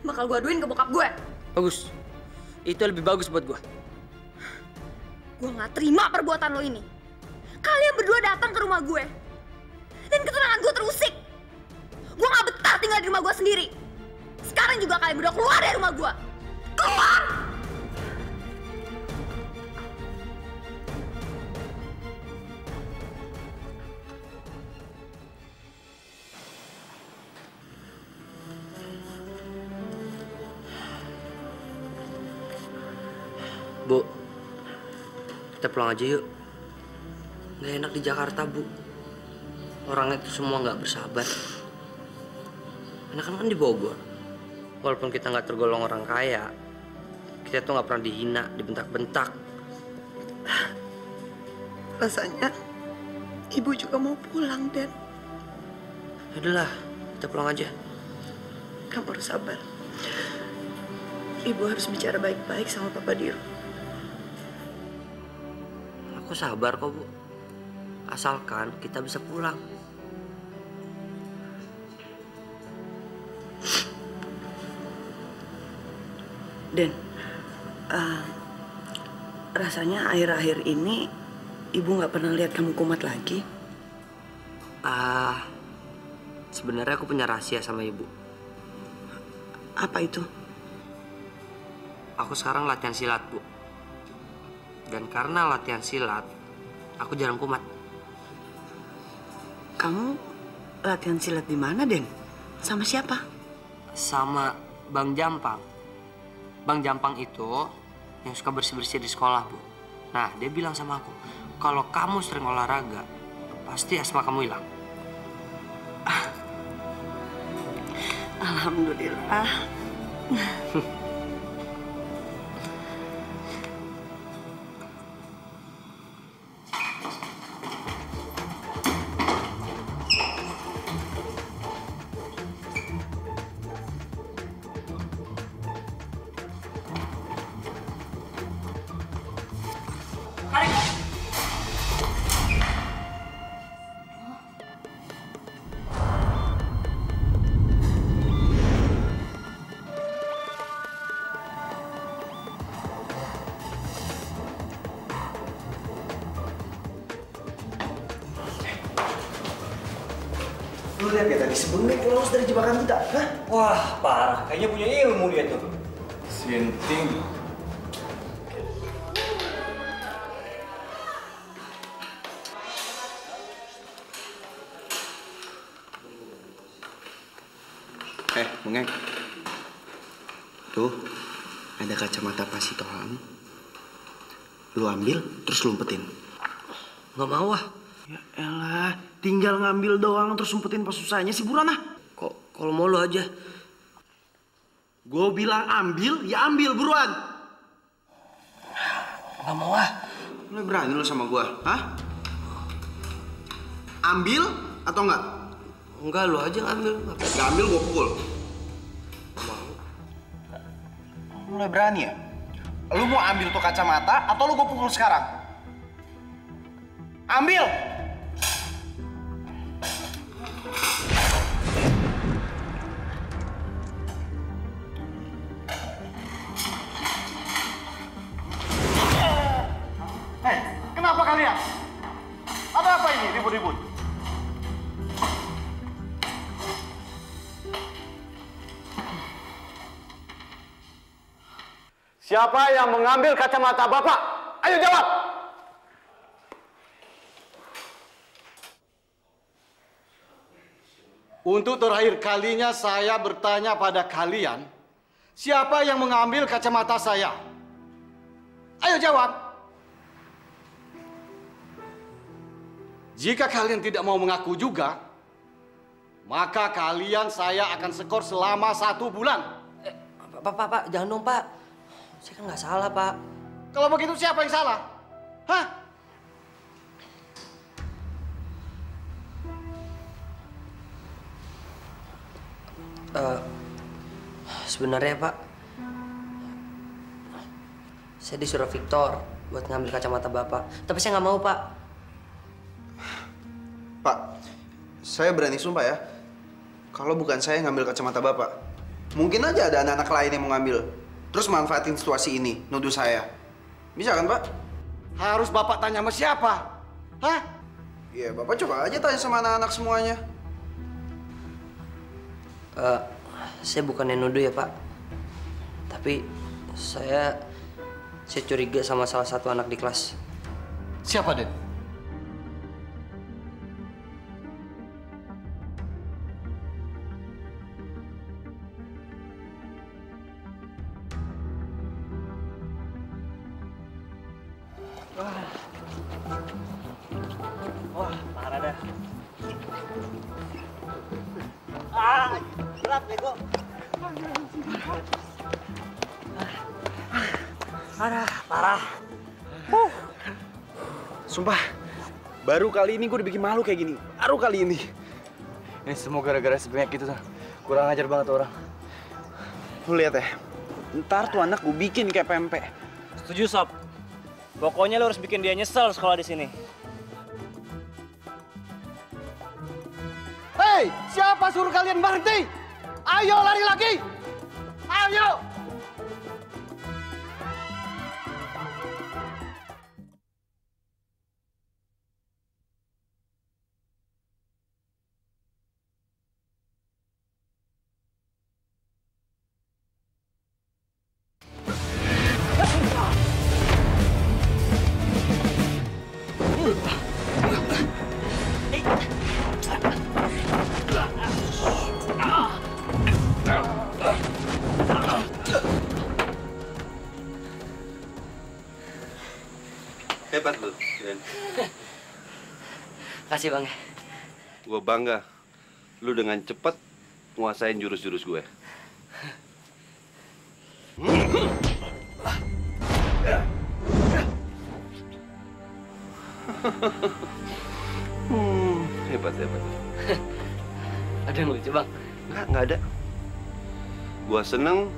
Bakal gue aduin ke bokap gue. Bagus. Itu lebih bagus buat gua. Gue gak terima perbuatan lo ini. Kalian berdua datang ke rumah gue. Dan ketenangan gue terusik. Gue gak betah tinggal di rumah gue sendiri. Sekarang juga kalian berdua keluar dari rumah gue. Keluar! Bu, kita pulang aja yuk. Nggak enak di Jakarta, Bu. Orangnya itu semua nggak bersahabat. Enakan kan di Bogor. Walaupun kita nggak tergolong orang kaya, kita tuh nggak pernah dihina, dibentak-bentak. Rasanya ibu juga mau pulang, Den. Udahlah, kita pulang aja. Kamu harus sabar. Ibu harus bicara baik-baik sama Papa Diro. Aku sabar kok, Bu. Asalkan kita bisa pulang. Den, rasanya akhir-akhir ini ibu nggak pernah lihat kamu kumat lagi. Sebenarnya aku punya rahasia sama ibu. Apa itu? Aku sekarang latihan silat, Bu. Dan karena latihan silat, aku jarang kumat. Kamu latihan silat di mana, Den? Sama siapa? Sama Bang Jampang. Bang Jampang itu yang suka bersih-bersih di sekolah, Bu. Nah, dia bilang sama aku, kalau kamu sering olahraga, pasti asma kamu hilang. Alhamdulillah. Lu lihat ya tadi sebelumnya lolos dari jebakan kita, hah? Wah, parah. Kayaknya punya ilmu dia tuh. Sinting. Mengeng. Tuh, ada kacamata Pasitohan. Lu ambil, terus lu umpetin. Nggak mau ah. Ya elah, tinggal ngambil doang terus umpetin pas susahnya sih buruan ah. Kok kalau mau lu aja. Gue bilang ambil, ya ambil buruan. Nggak mau ah. Lu berani lu sama gue, hah? Ambil atau enggak? Enggak, lu aja ngambil. Nggak ambil, gue pukul. Lu mulai berani ya? Lu mau ambil tuh kacamata atau lu gue pukul sekarang? Ambil! siapa yang mengambil kacamata Bapak? Ayo jawab! Untuk terakhir kalinya saya bertanya pada kalian, siapa yang mengambil kacamata saya? Ayo jawab! Jika kalian tidak mau mengaku juga, maka kalian saya akan skor selama 1 bulan. Pak, jangan dong, Pak. Saya kan nggak salah, Pak. Kalau begitu siapa yang salah? Hah? Sebenarnya, Pak, saya disuruh Victor buat ngambil kacamata Bapak. Tapi saya nggak mau, Pak. Pak, saya berani sumpah ya, kalau bukan saya yang ngambil kacamata Bapak, mungkin aja ada anak-anak lain yang mau ngambil, terus manfaatin situasi ini, nuduh saya. Bisa kan, Pak? Harus Bapak tanya sama siapa? Hah? Iya, Bapak coba aja tanya sama anak-anak semuanya. Saya bukannya nuduh ya, Pak. Tapi saya curiga sama salah satu anak di kelas. Siapa, Den? Wah, parah dah. Berat bego. Parah. Sumpah, baru kali ini gue dibikin malu kayak gini. Baru kali ini. Ini semua gara-gara sebanyak itu tuh. Kurang ajar banget orang. Lu lihat ya, ntar tuh anak gue bikin kayak pempek. Setuju, Sob. Pokoknya lo harus bikin dia nyesel sekolah di sini. Hei, siapa suruh kalian berhenti? Ayo lari lagi! Ayo! Hebat lu, Den. Kasih, Bang. Gue bangga. Lu dengan cepat nguasain jurus-jurus gue. Hebat. Ada yang lucu, Bang? Nggak ada. Gua seneng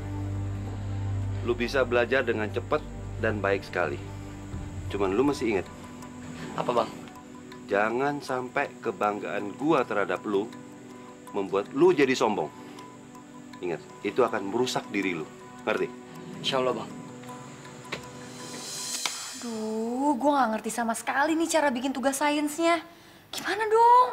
lu bisa belajar dengan cepat dan baik sekali. Cuman lu mesti ingat. Apa, Bang? Jangan sampai kebanggaan gua terhadap lu membuat lu jadi sombong. Ingat, itu akan merusak diri lu. Ngerti? Insya Allah, Bang. Aduh, gue nggak ngerti sama sekali nih cara bikin tugas sainsnya. Gimana dong?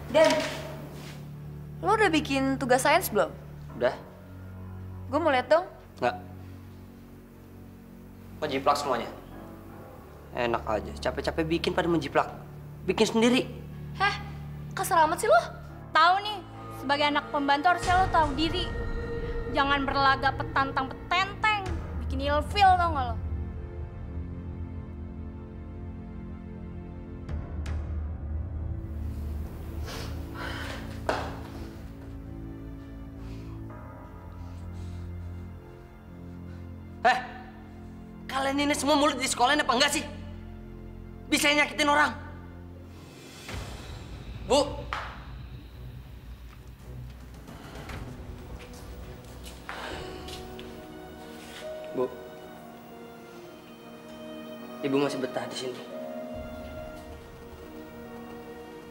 Dan, lo udah bikin tugas sains belum? Udah. Gue mau lihat dong. Nggak. Menjiplak semuanya. Enak aja. Capek-capek bikin pada menjiplak. Bikin sendiri. Heh, kasar amat sih lo. Tahu nih, sebagai anak pembantu harusnya lo tahu diri. Jangan berlagak petantang petenteng. Bikin ilfil tau gak lo? Kalian ini semua mulut di sekolah ini apa enggak sih? Bisa nyakitin orang. Bu. Bu. Ibu masih betah di sini.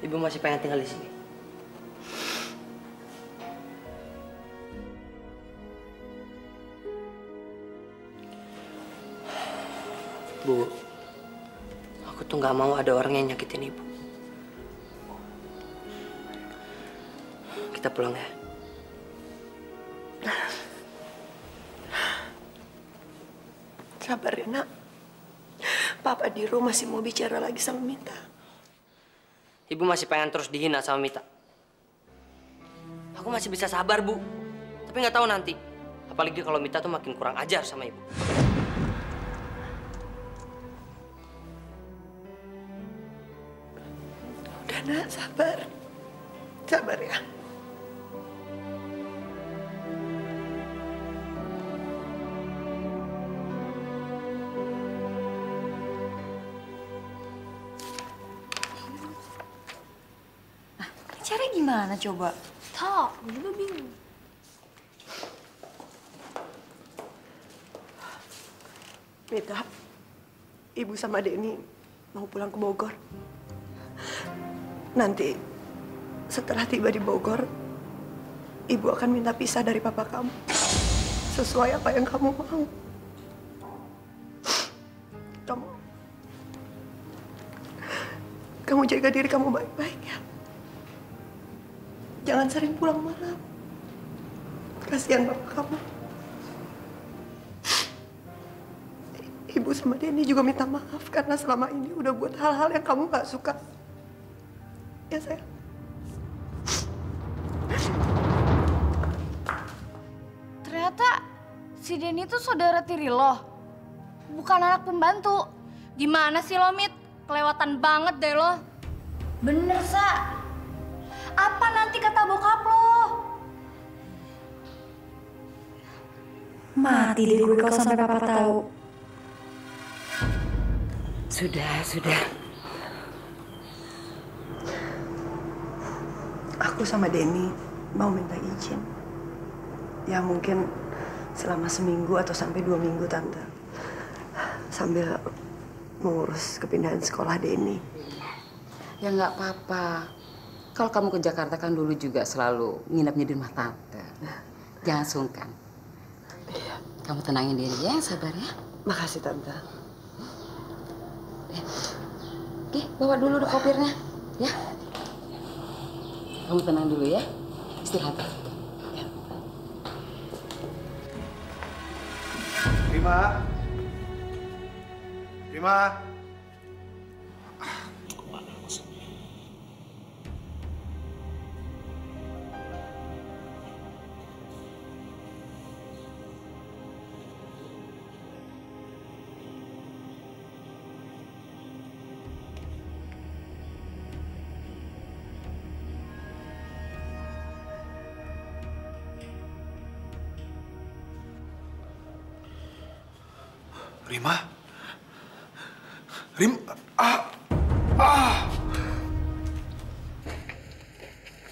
Ibu masih pengen tinggal di sini. Bu, aku tuh nggak mau ada orang yang nyakitin ibu. kita pulang ya. Sabar ya, Nak. Papa di rumah masih mau bicara lagi sama Mita. Ibu masih pengen terus dihina sama Mita. Aku masih bisa sabar, Bu. Tapi nggak tahu nanti. Apalagi kalau Mita tuh makin kurang ajar sama Ibu. Udah, Nak, sabar. Sabar ya. Caranya gimana coba? Tak, gue juga bingung. Mita, Ibu sama Denny mau pulang ke Bogor. Nanti setelah tiba di Bogor, Ibu akan minta pisah dari papa kamu. Sesuai apa yang kamu mau. Kamu jaga diri kamu baik-baik ya. Jangan sering pulang malam. Kasihan bapak kamu. Ibu sama Denny juga minta maaf karena selama ini udah buat hal-hal yang kamu gak suka. Ya, sayang. Ternyata si Denny itu saudara tiri lo. Bukan anak pembantu. Gimana sih lo, Mit? Kelewatan banget deh lo. Bener, Sa. Apa nanti kata bokap lo? Mati deh gue kalau sampai papa tahu. Sudah. Aku sama Denny mau minta izin. Ya mungkin selama seminggu atau sampai 2 minggu, Tante. Sambil mengurus kepindahan sekolah Denny. Ya nggak apa-apa. Kalau kamu ke Jakarta kan dulu juga selalu nginepnya di rumah Tante. Jangan sungkan. Iya. Kamu tenangin diri ya, sabar ya. Makasih, Tante. Oke, bawa dulu kopirnya, ya. Kamu tenang dulu ya, istirahat. Ya. Rima.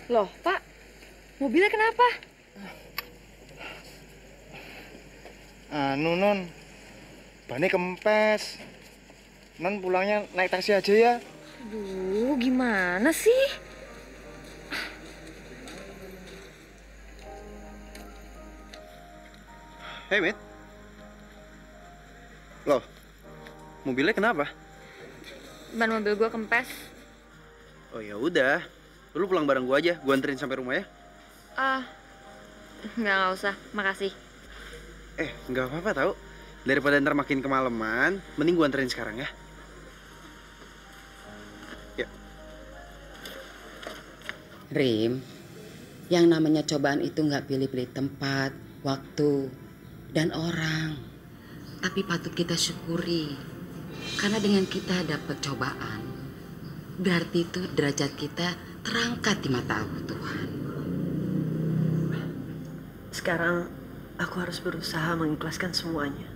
Loh, Pak. Mobilnya kenapa? Non. Bannya kempes. Non pulangnya naik taksi aja ya. Aduh, gimana sih? Hey, Mit. Loh, mobilnya kenapa? Ban mobil gua kempes. Oh ya udah, lu pulang bareng gua aja, gua anterin sampai rumah ya. Nggak usah, makasih. Nggak apa-apa tau. Daripada ntar makin kemalaman, mending gua anterin sekarang ya. Ya. Rim, yang namanya cobaan itu nggak pilih-pilih tempat, waktu, dan orang. Tapi patut kita syukuri. Karena dengan kita dapat cobaan, berarti itu derajat kita terangkat di mata Allah Tuhan. Sekarang aku harus berusaha mengikhlaskan semuanya.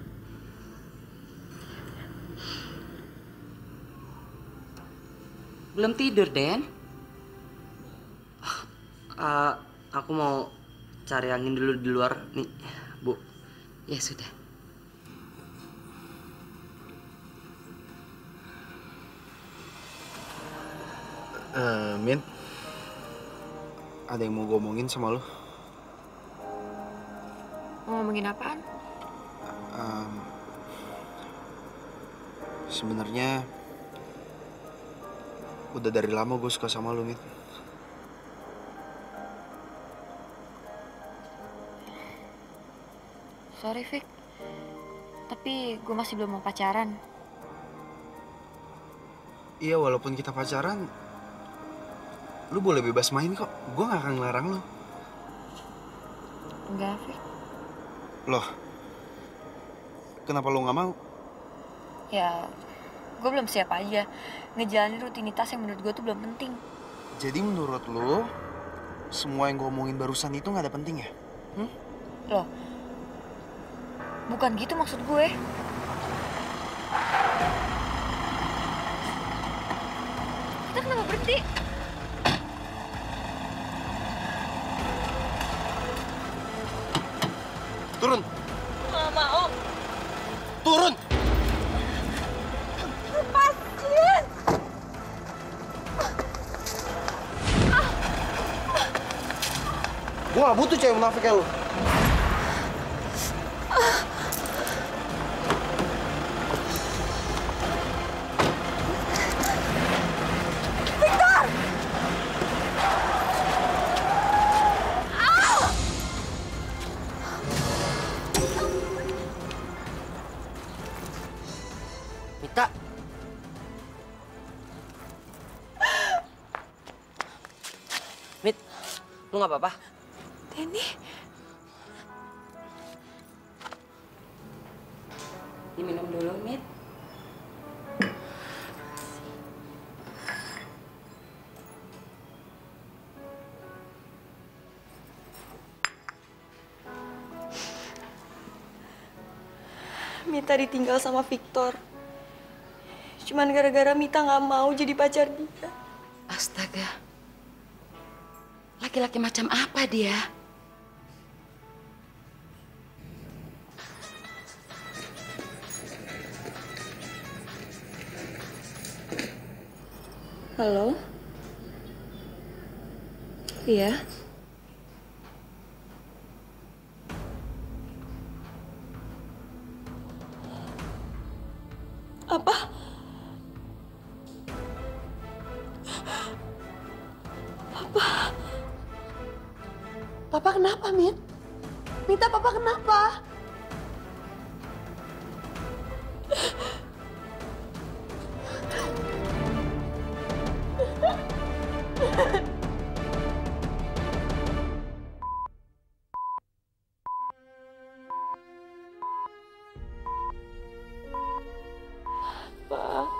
Belum tidur, Den? Aku mau cari angin dulu di luar nih, Bu. Ya sudah. Min, ada yang mau gue omongin sama lo. Mau ngomongin apaan? Sebenarnya udah dari lama gue suka sama lo, Min. Sorry, Vic. Tapi gue masih belum mau pacaran. Iya, walaupun kita pacaran, lu boleh bebas main kok. Gue gak akan ngelarang lu. Enggak, Vic. Loh, kenapa lu gak mau? Ya, gue belum siap aja. Ngejalanin rutinitas yang menurut gue tuh belum penting. Jadi menurut lu, semua yang gue omongin barusan itu gak ada penting ya? Loh, bukan gitu maksud gue. Kita kenapa berhenti? Turun! Nggak mau. Turun! Lepasin! Gue gak butuh cewek munafik kayak lu. Victor! Mita. Mit, lu gak apa-apa? Denny. Diminum dulu, Mit. Mita ditinggal sama Victor. Cuman gara-gara Mita nggak mau jadi pacar dia. Astaga. Laki-laki macam apa dia? Halo? Iya? Apa? Papa? Papa kenapa, Mit? Mita, Papa kenapa? Pak,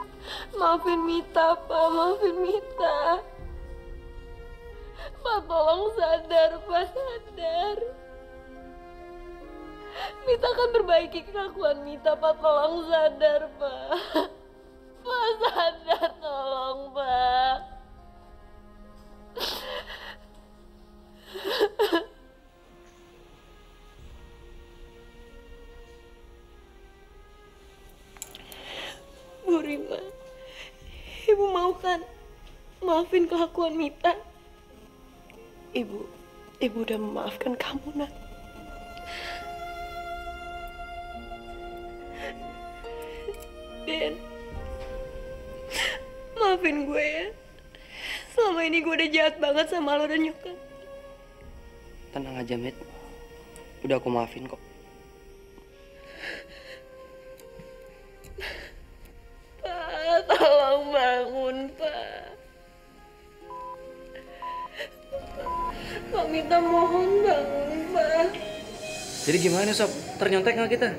maafin Mita, Pak, maafin Mita. Pak, tolong sadar, Pak, sadar. Mita akan perbaiki kelakuan Mita, Pak, tolong sadar, Pak. Pak, sadar, tolong, Pak. Bu Rima, Ibu mau kan maafin kelakuan Mita? Ibu udah memaafkan kamu, Nak. Den, maafin gue ya. Selama ini gue udah jahat banget sama lo dan nyokap. Tenang aja, Mit. Udah aku maafin kok. Pak, tolong bangun, Pak. Pak, Mita mohon bangun, Pak. Jadi gimana, Sob? Ternyontek nggak kita?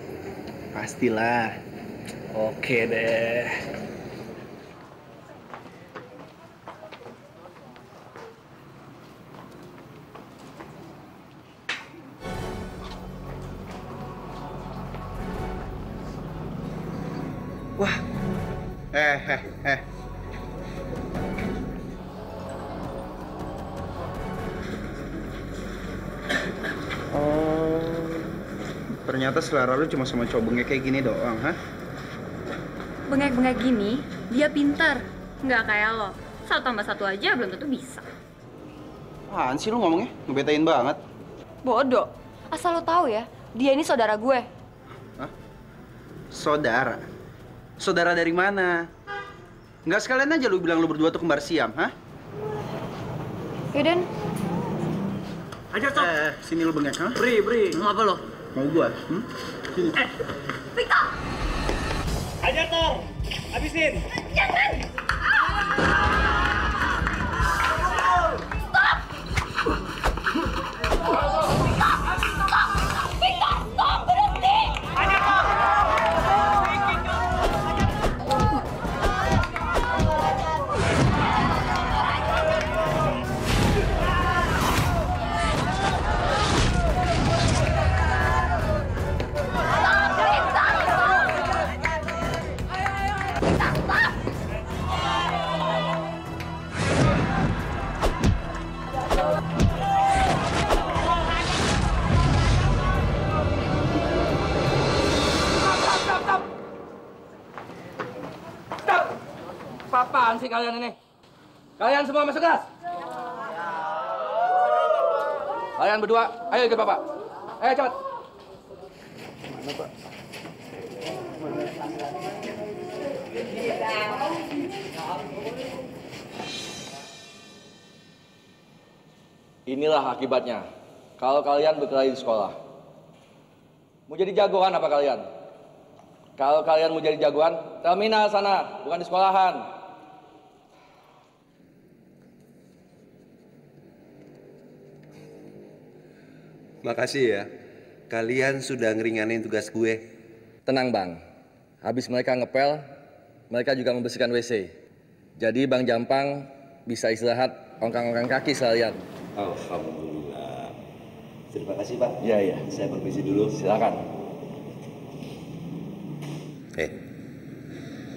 Pastilah. Oke deh. Wah. Oh, ternyata selera lu cuma sama cowok bengek kayak gini doang, hah? Bengek-bengek gini, dia pintar. Nggak kayak lo. 1 tambah 1 aja belum tentu bisa. Apaan sih lu ngomongnya? Ngebetain banget. Bodoh. Asal lo tahu ya, dia ini saudara gue. Hah? Saudara? Saudara dari mana? Nggak sekalian aja lu bilang lu berdua tuh kembar siam, hah? Yuden. Ajar, Sob. Sini lu bengek, hah? Bri. Mau apa lo? Mau gua? Sini. Vika! Ajar, Tor! Habisin! Jangan! Stop! Vika, stop! Berhenti! Ajar, Tor! Apaan sih kalian ini? Kalian semua masuk kelas. Kalian berdua, ayo ikut Bapak. Ayo cepat. Mana, Pak? Inilah akibatnya kalau kalian berkelahi di sekolah. Mau jadi jagoan apa kalian? Kalau kalian mau jadi jagoan, terminal sana, bukan di sekolahan. Makasih ya, kalian sudah ngeringanin tugas gue. Tenang Bang, habis mereka ngepel, mereka juga membersihkan WC. Jadi Bang Jampang bisa istirahat ongkang-ongkang kaki sekalian. Alhamdulillah. Terima kasih Pak. Iya, iya. Saya permisi dulu. Silakan.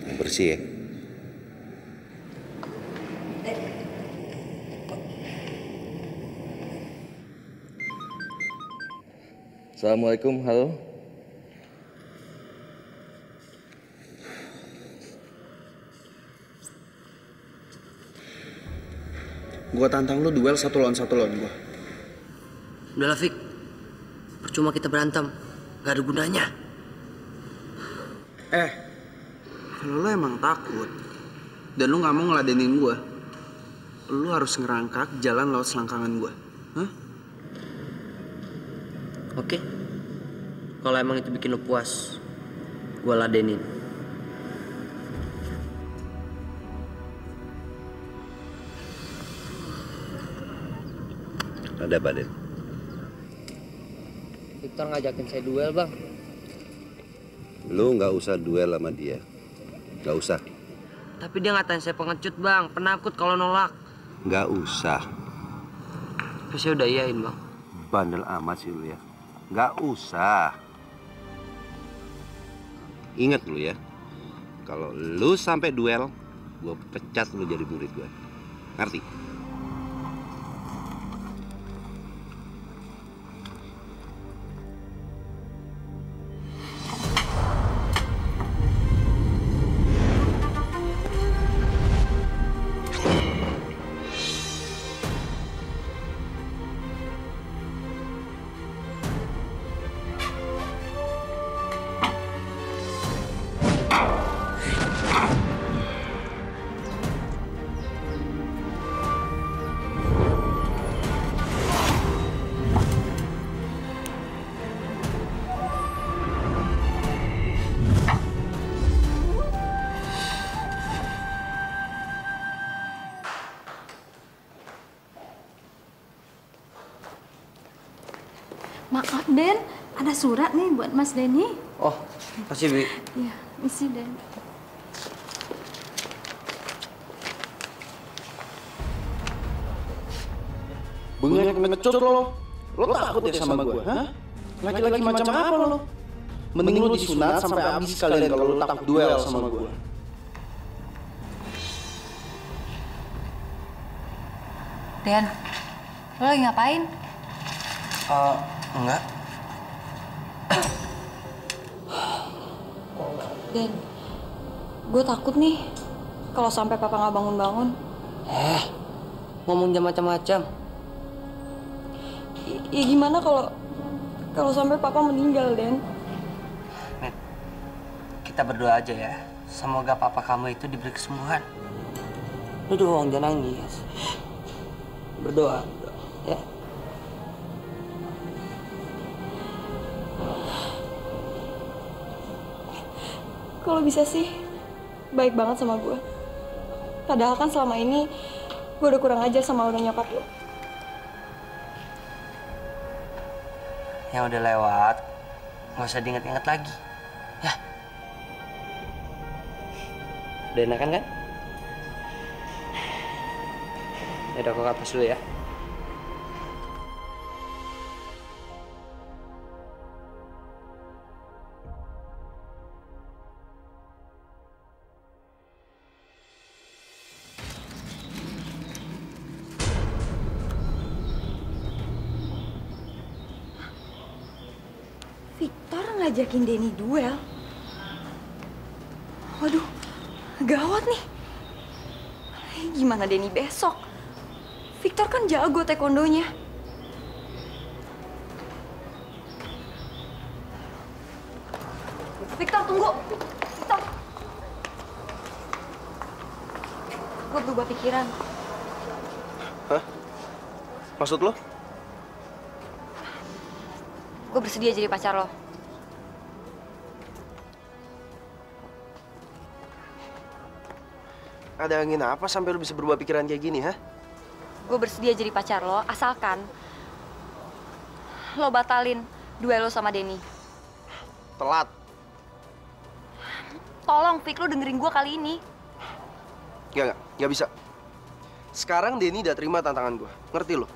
Yang bersih ya. Assalamualaikum, halo. Gua tantang lu duel 1 lawan 1 lawan gua. Udahlah, Fik. Percuma kita berantem. Gak ada gunanya. Kalau lu emang takut dan lu gak mau ngeladenin gua, lu harus ngerangkak jalan lewat selangkangan gua. Hah? Oke. Kalau emang itu bikin lu puas, gua ladenin. Ada Pak Den. Victor ngajakin saya duel, Bang. Lu nggak usah duel sama dia. Nggak usah. Tapi dia ngatain saya pengecut, Bang. Penakut kalau nolak. Nggak usah. Tapi saya udah iyain, Bang. Bandel amat sih lu ya. Nggak usah. Ingat lu ya. Kalau lu sampai duel, gua pecat lu jadi murid gua. Ngerti? Maaf, Den. Ada surat nih buat Mas Denny. Oh, kasih, Bi. Iya, isi, Den. Bengek ngecut lo. Lo takut ya sama gue, hah? Laki-laki macam apa lo? Mending lo disunat sampai habis sekalian kalau lo takut duel sama gue. Den, lo lagi ngapain? Enggak. Den, gue takut nih kalau sampai papa nggak bangun-bangun. Ngomong jam macam-macam. Ya gimana kalau sampai papa meninggal, Den? Net, kita berdoa aja ya. Semoga papa kamu itu diberi kesembuhan. Lu doang, jangan nangis. Berdoa, ya. Kalau bisa sih, baik banget sama gue. Padahal kan selama ini gue udah kurang ajar sama lo nyokap lo. Yang udah lewat, nggak usah diinget-inget lagi. Ya. Udah enakan kan? Yaudah, aku ke atas dulu ya. Victor ngajakin Denny duel. Waduh, gawat nih. Gimana Denny besok? Victor kan jago taekwondonya. Victor, tunggu. Victor. Gue berubah pikiran. Hah? Maksud lo? Gue bersedia jadi pacar lo. Ada angin apa sampai lo bisa berubah pikiran kayak gini, ha? Gue bersedia jadi pacar lo, asalkan lo batalin duel lo sama Denny. Telat. Tolong, Vic, lo dengerin gue kali ini. Nggak bisa. Sekarang Denny udah terima tantangan gue, ngerti lo?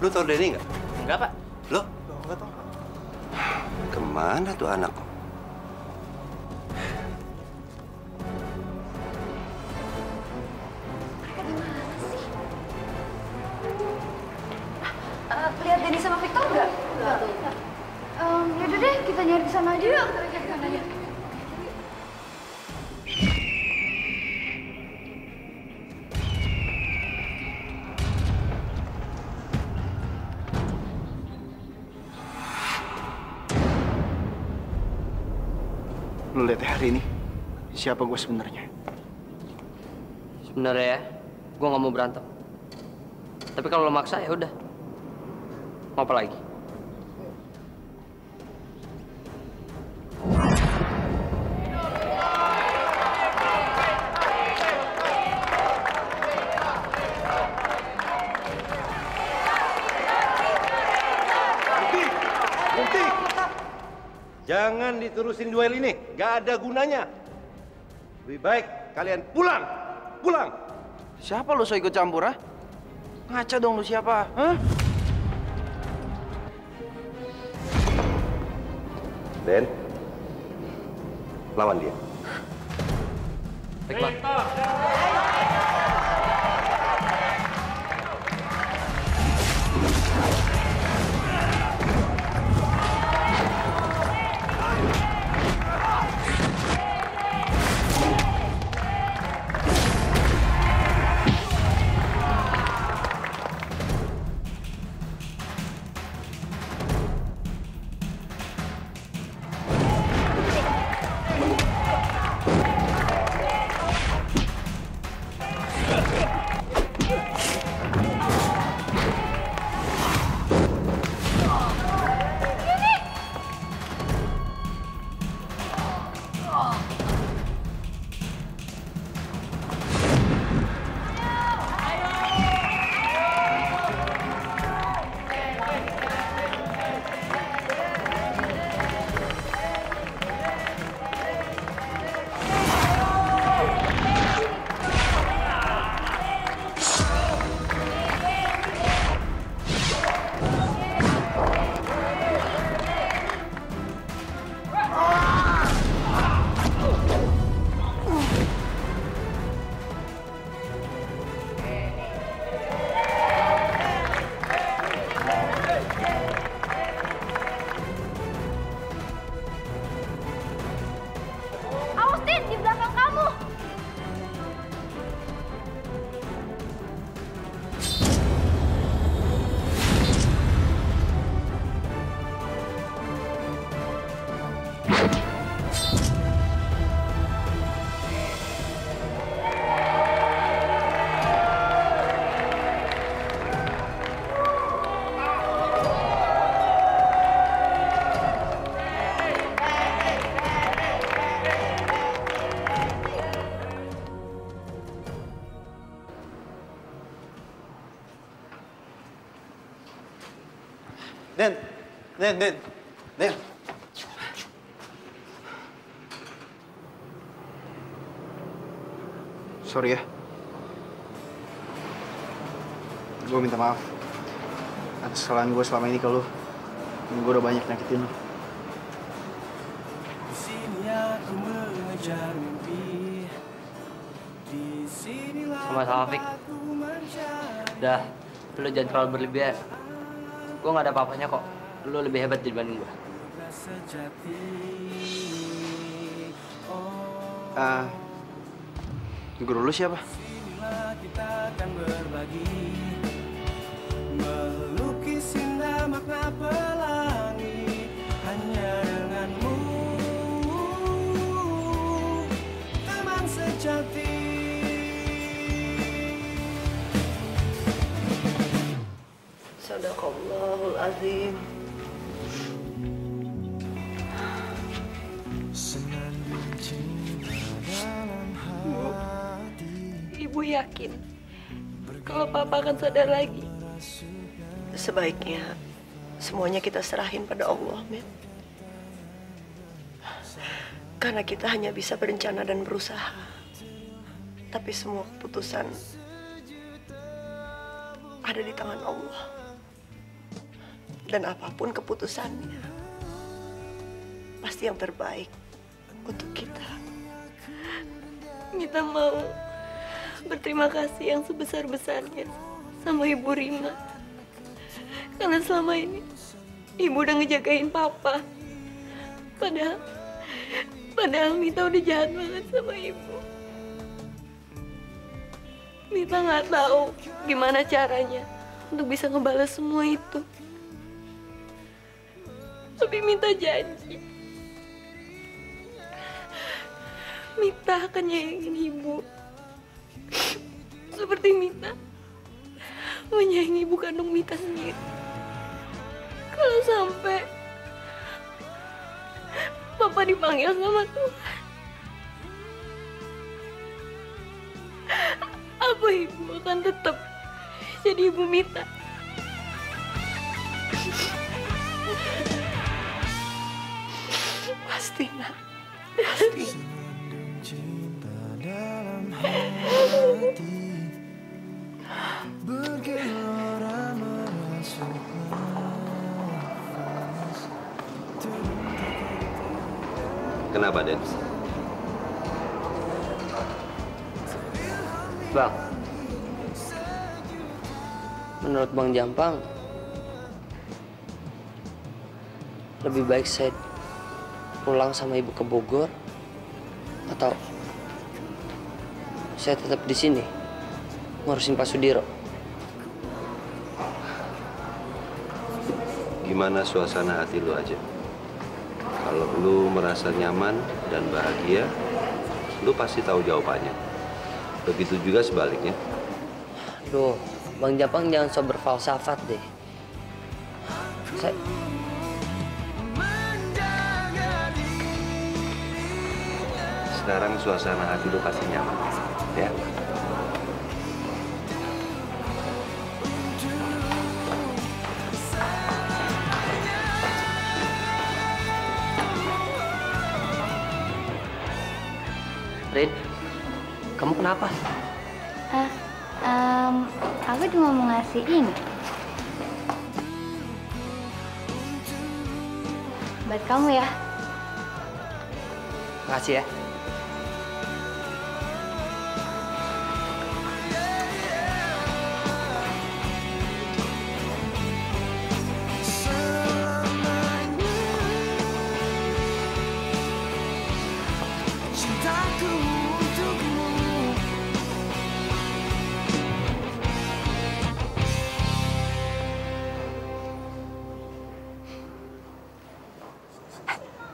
Lu tau Denny nggak? Enggak, Pak. Lo? Enggak tahu. Kemana tuh anak? Lihat Denny sama Victor nggak? Nggak. Yaudah deh, kita nyari di sana aja yuk. Lu lihat ya hari ini, siapa gue sebenarnya? Sebenarnya ya, gue nggak mau berantem. Tapi kalau lo maksa ya udah. Mau apa lagi? Berhenti! Jangan diterusin duel ini, gak ada gunanya. Lebih baik kalian pulang, pulang. Siapa lo so ikut campur, ha? Ngaca dong lu siapa, hah? Den, lawan dia. Baik, Pak. Den. Sorry ya. Gue minta maaf atas kesalahan gue selama ini ke lu. Gue udah banyak nyakitin lu. Sama-sama, Fik. Udah, lu jangan terlalu berlebihan. Gue gak ada apa-apanya kok. Lu lebih hebat dibanding gue. Guru lu siapa? Kita akan berbagi, melukis indah makna pelangi hanya denganmu, teman sejati. Sadaqallahul azim. Ibu yakin kalau Papa akan sadar lagi. Sebaiknya semuanya kita serahin pada Allah, Met. Karena kita hanya bisa berencana dan berusaha. Tapi semua keputusan ada di tangan Allah. Dan apapun keputusannya, pasti yang terbaik untuk kita. Mita mau berterima kasih yang sebesar-besarnya sama Ibu Rima. Karena selama ini Ibu udah ngejagain Papa. Padahal Mita udah jahat banget sama Ibu. Mita nggak tahu gimana caranya untuk bisa ngebalas semua itu. Tapi Mita janji Mita akan nyayangin Ibu seperti Mita menyayangi ibu kandung Mita sendiri. Kalau sampai Papa dipanggil sama Tuhan, apa Ibu akan tetap jadi ibu Mita? Pasti, Nak. Pasti. Kenapa, Den? Bang, menurut Bang Jampang, lebih baik saya pulang sama Ibu ke Bogor atau saya tetap di sini ngurusin Pak Sudiro? Gimana suasana hati lu aja? Kalau lu merasa nyaman dan bahagia, lu pasti tahu jawabannya. Begitu juga sebaliknya. Duh, Bang Jampang jangan so berfalsafat deh. Sekarang suasana hati lu pasti nyaman, ya? Rin, kamu kenapa? Aku cuma mau ngasih ini buat kamu ya. Makasih ya.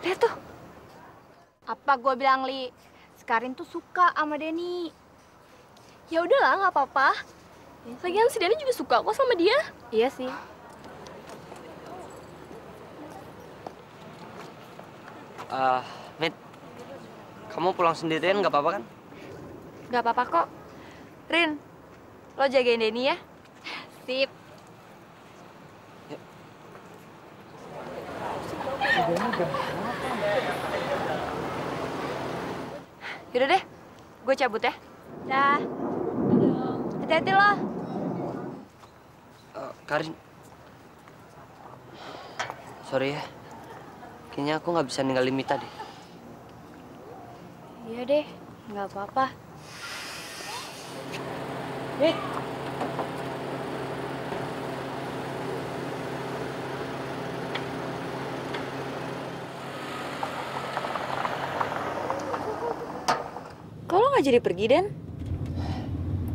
Lihat tuh. Apa gue bilang, Li? Karin tuh suka sama Denny. Ya udahlah, nggak apa-apa. Lagian si Denny juga suka kok sama dia. Iya sih. Mit, kamu pulang sendirian nggak apa-apa kan? Nggak apa-apa kok. Rin, lo jagain Denny ya. Sip. Yaudah deh, gue cabut ya. Dah. Hati-hati lo. Karin. Sorry ya. Kayaknya aku nggak bisa ninggalin Mita deh. Iya deh, nggak apa-apa. Mit. Kok lo nggak jadi pergi, Den?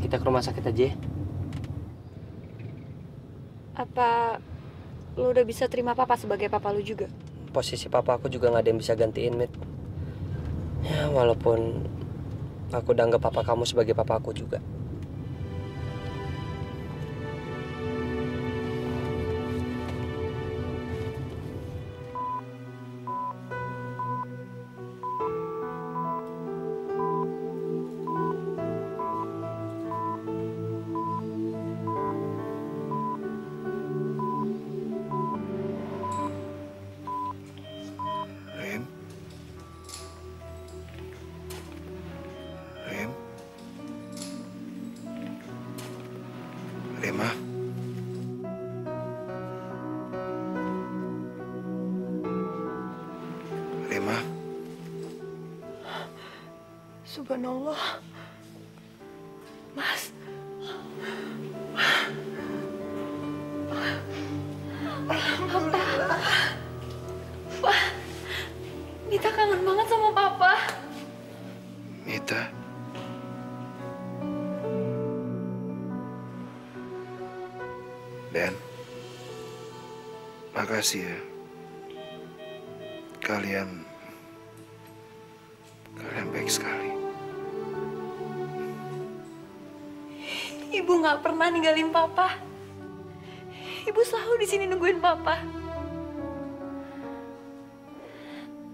Kita ke rumah sakit aja ya. Apa lo udah bisa terima papa sebagai papa lo juga? Posisi papa aku juga nggak ada yang bisa gantiin, Mit. Ya, walaupun aku udah anggap papa kamu sebagai papa aku juga. Rema. Rema. Subhanallah. Mas. Alhamdulillah. Wah, Mita kangen banget sama papa. Mita. Dan makasih ya. Kalian baik sekali. Ibu nggak pernah ninggalin papa. Ibu selalu di sini nungguin papa.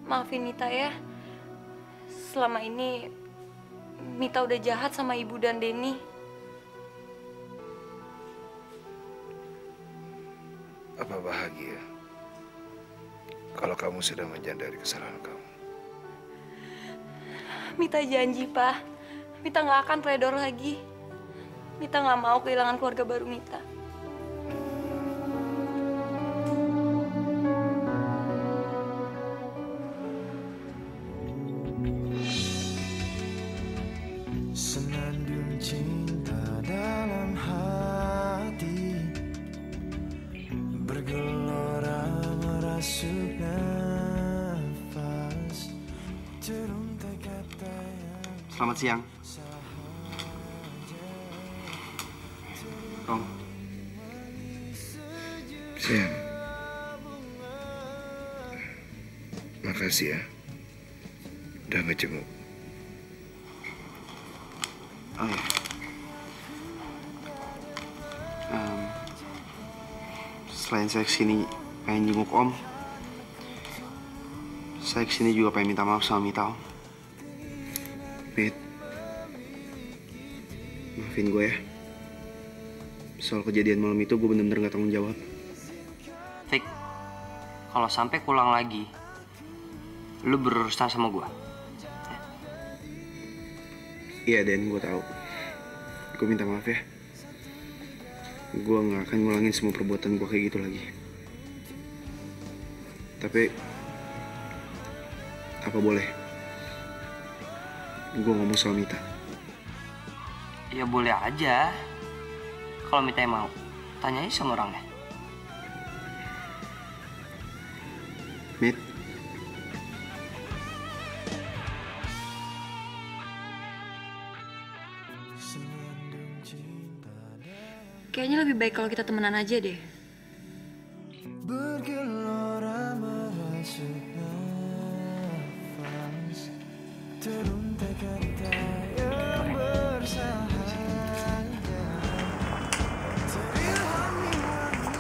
Maafin Mita ya. Selama ini Mita udah jahat sama ibu dan Denny. Apa bahagia kalau kamu sudah menyadari kesalahan kamu? Mita janji, Pak. Mita nggak akan teledor lagi. Mita nggak mau kehilangan keluarga baru Mita. Senandung cinta dalam hati bergelora merasuk nafas. Selamat siang. Kong. Siang. Makasih ya. Udah ngejenguk. Oh ya. Selain saya kesini pengen jenguk Om, saya kesini juga pengen minta maaf sama Mita, Om. Mit, maafin gue ya. Soal kejadian malam itu gue bener-bener gak tanggung jawab. Fik, kalau sampai pulang lagi, lu berurusan sama gue. Iya, Den, gue tahu. Gue minta maaf ya. Gue gak akan ngulangin semua perbuatan gue kayak gitu lagi. Tapi, apa boleh? Gue ngomong sama Mita. Ya boleh aja. Kalau Mita yang mau, tanya aja sama orangnya. Mit. Kayaknya lebih baik kalau kita temenan aja deh. Bergelora merasuk nafas, teruntai kata yang bersahaja.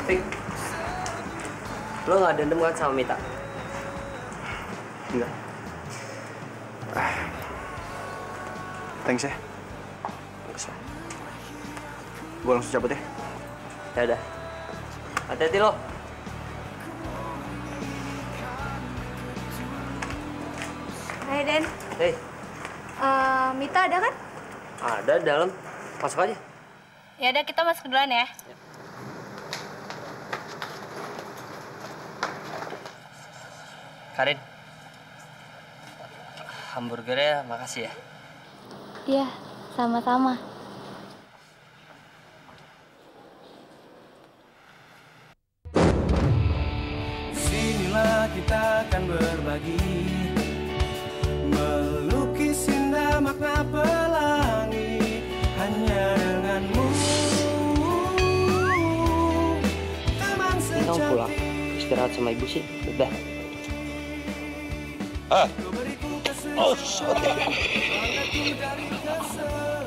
Fik, lo gak dendam kan sama Mita? Enggak. Thanks ya. Bagus lah. Gue langsung cabut ya. Ya udah. Hati-hati lo. Hai Den. Hei, Mita ada kan? ada di dalam. Masuk aja. Ya udah kita masuk duluan ya. Karin, hamburgernya makasih ya. Iya, sama-sama. Sinilah kita akan berbagi, melukis indah makna pelangi hanya denganmu. Teman Ini kamu pulang, istirahat sama ibu sih, udah. Oh, sorry.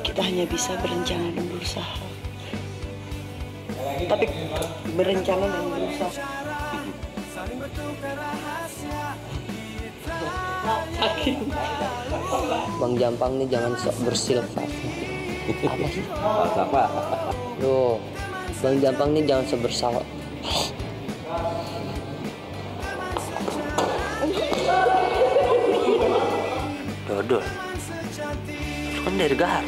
Kita hanya bisa berencana dan berusaha. Tapi berencana dan berusaha. Bang Jampang nih jangan sok bersilfat. Apa sih? Apa? Loh, Bang Jampang nih jangan sok bersalah. Dodol, lu kan dari Gahar.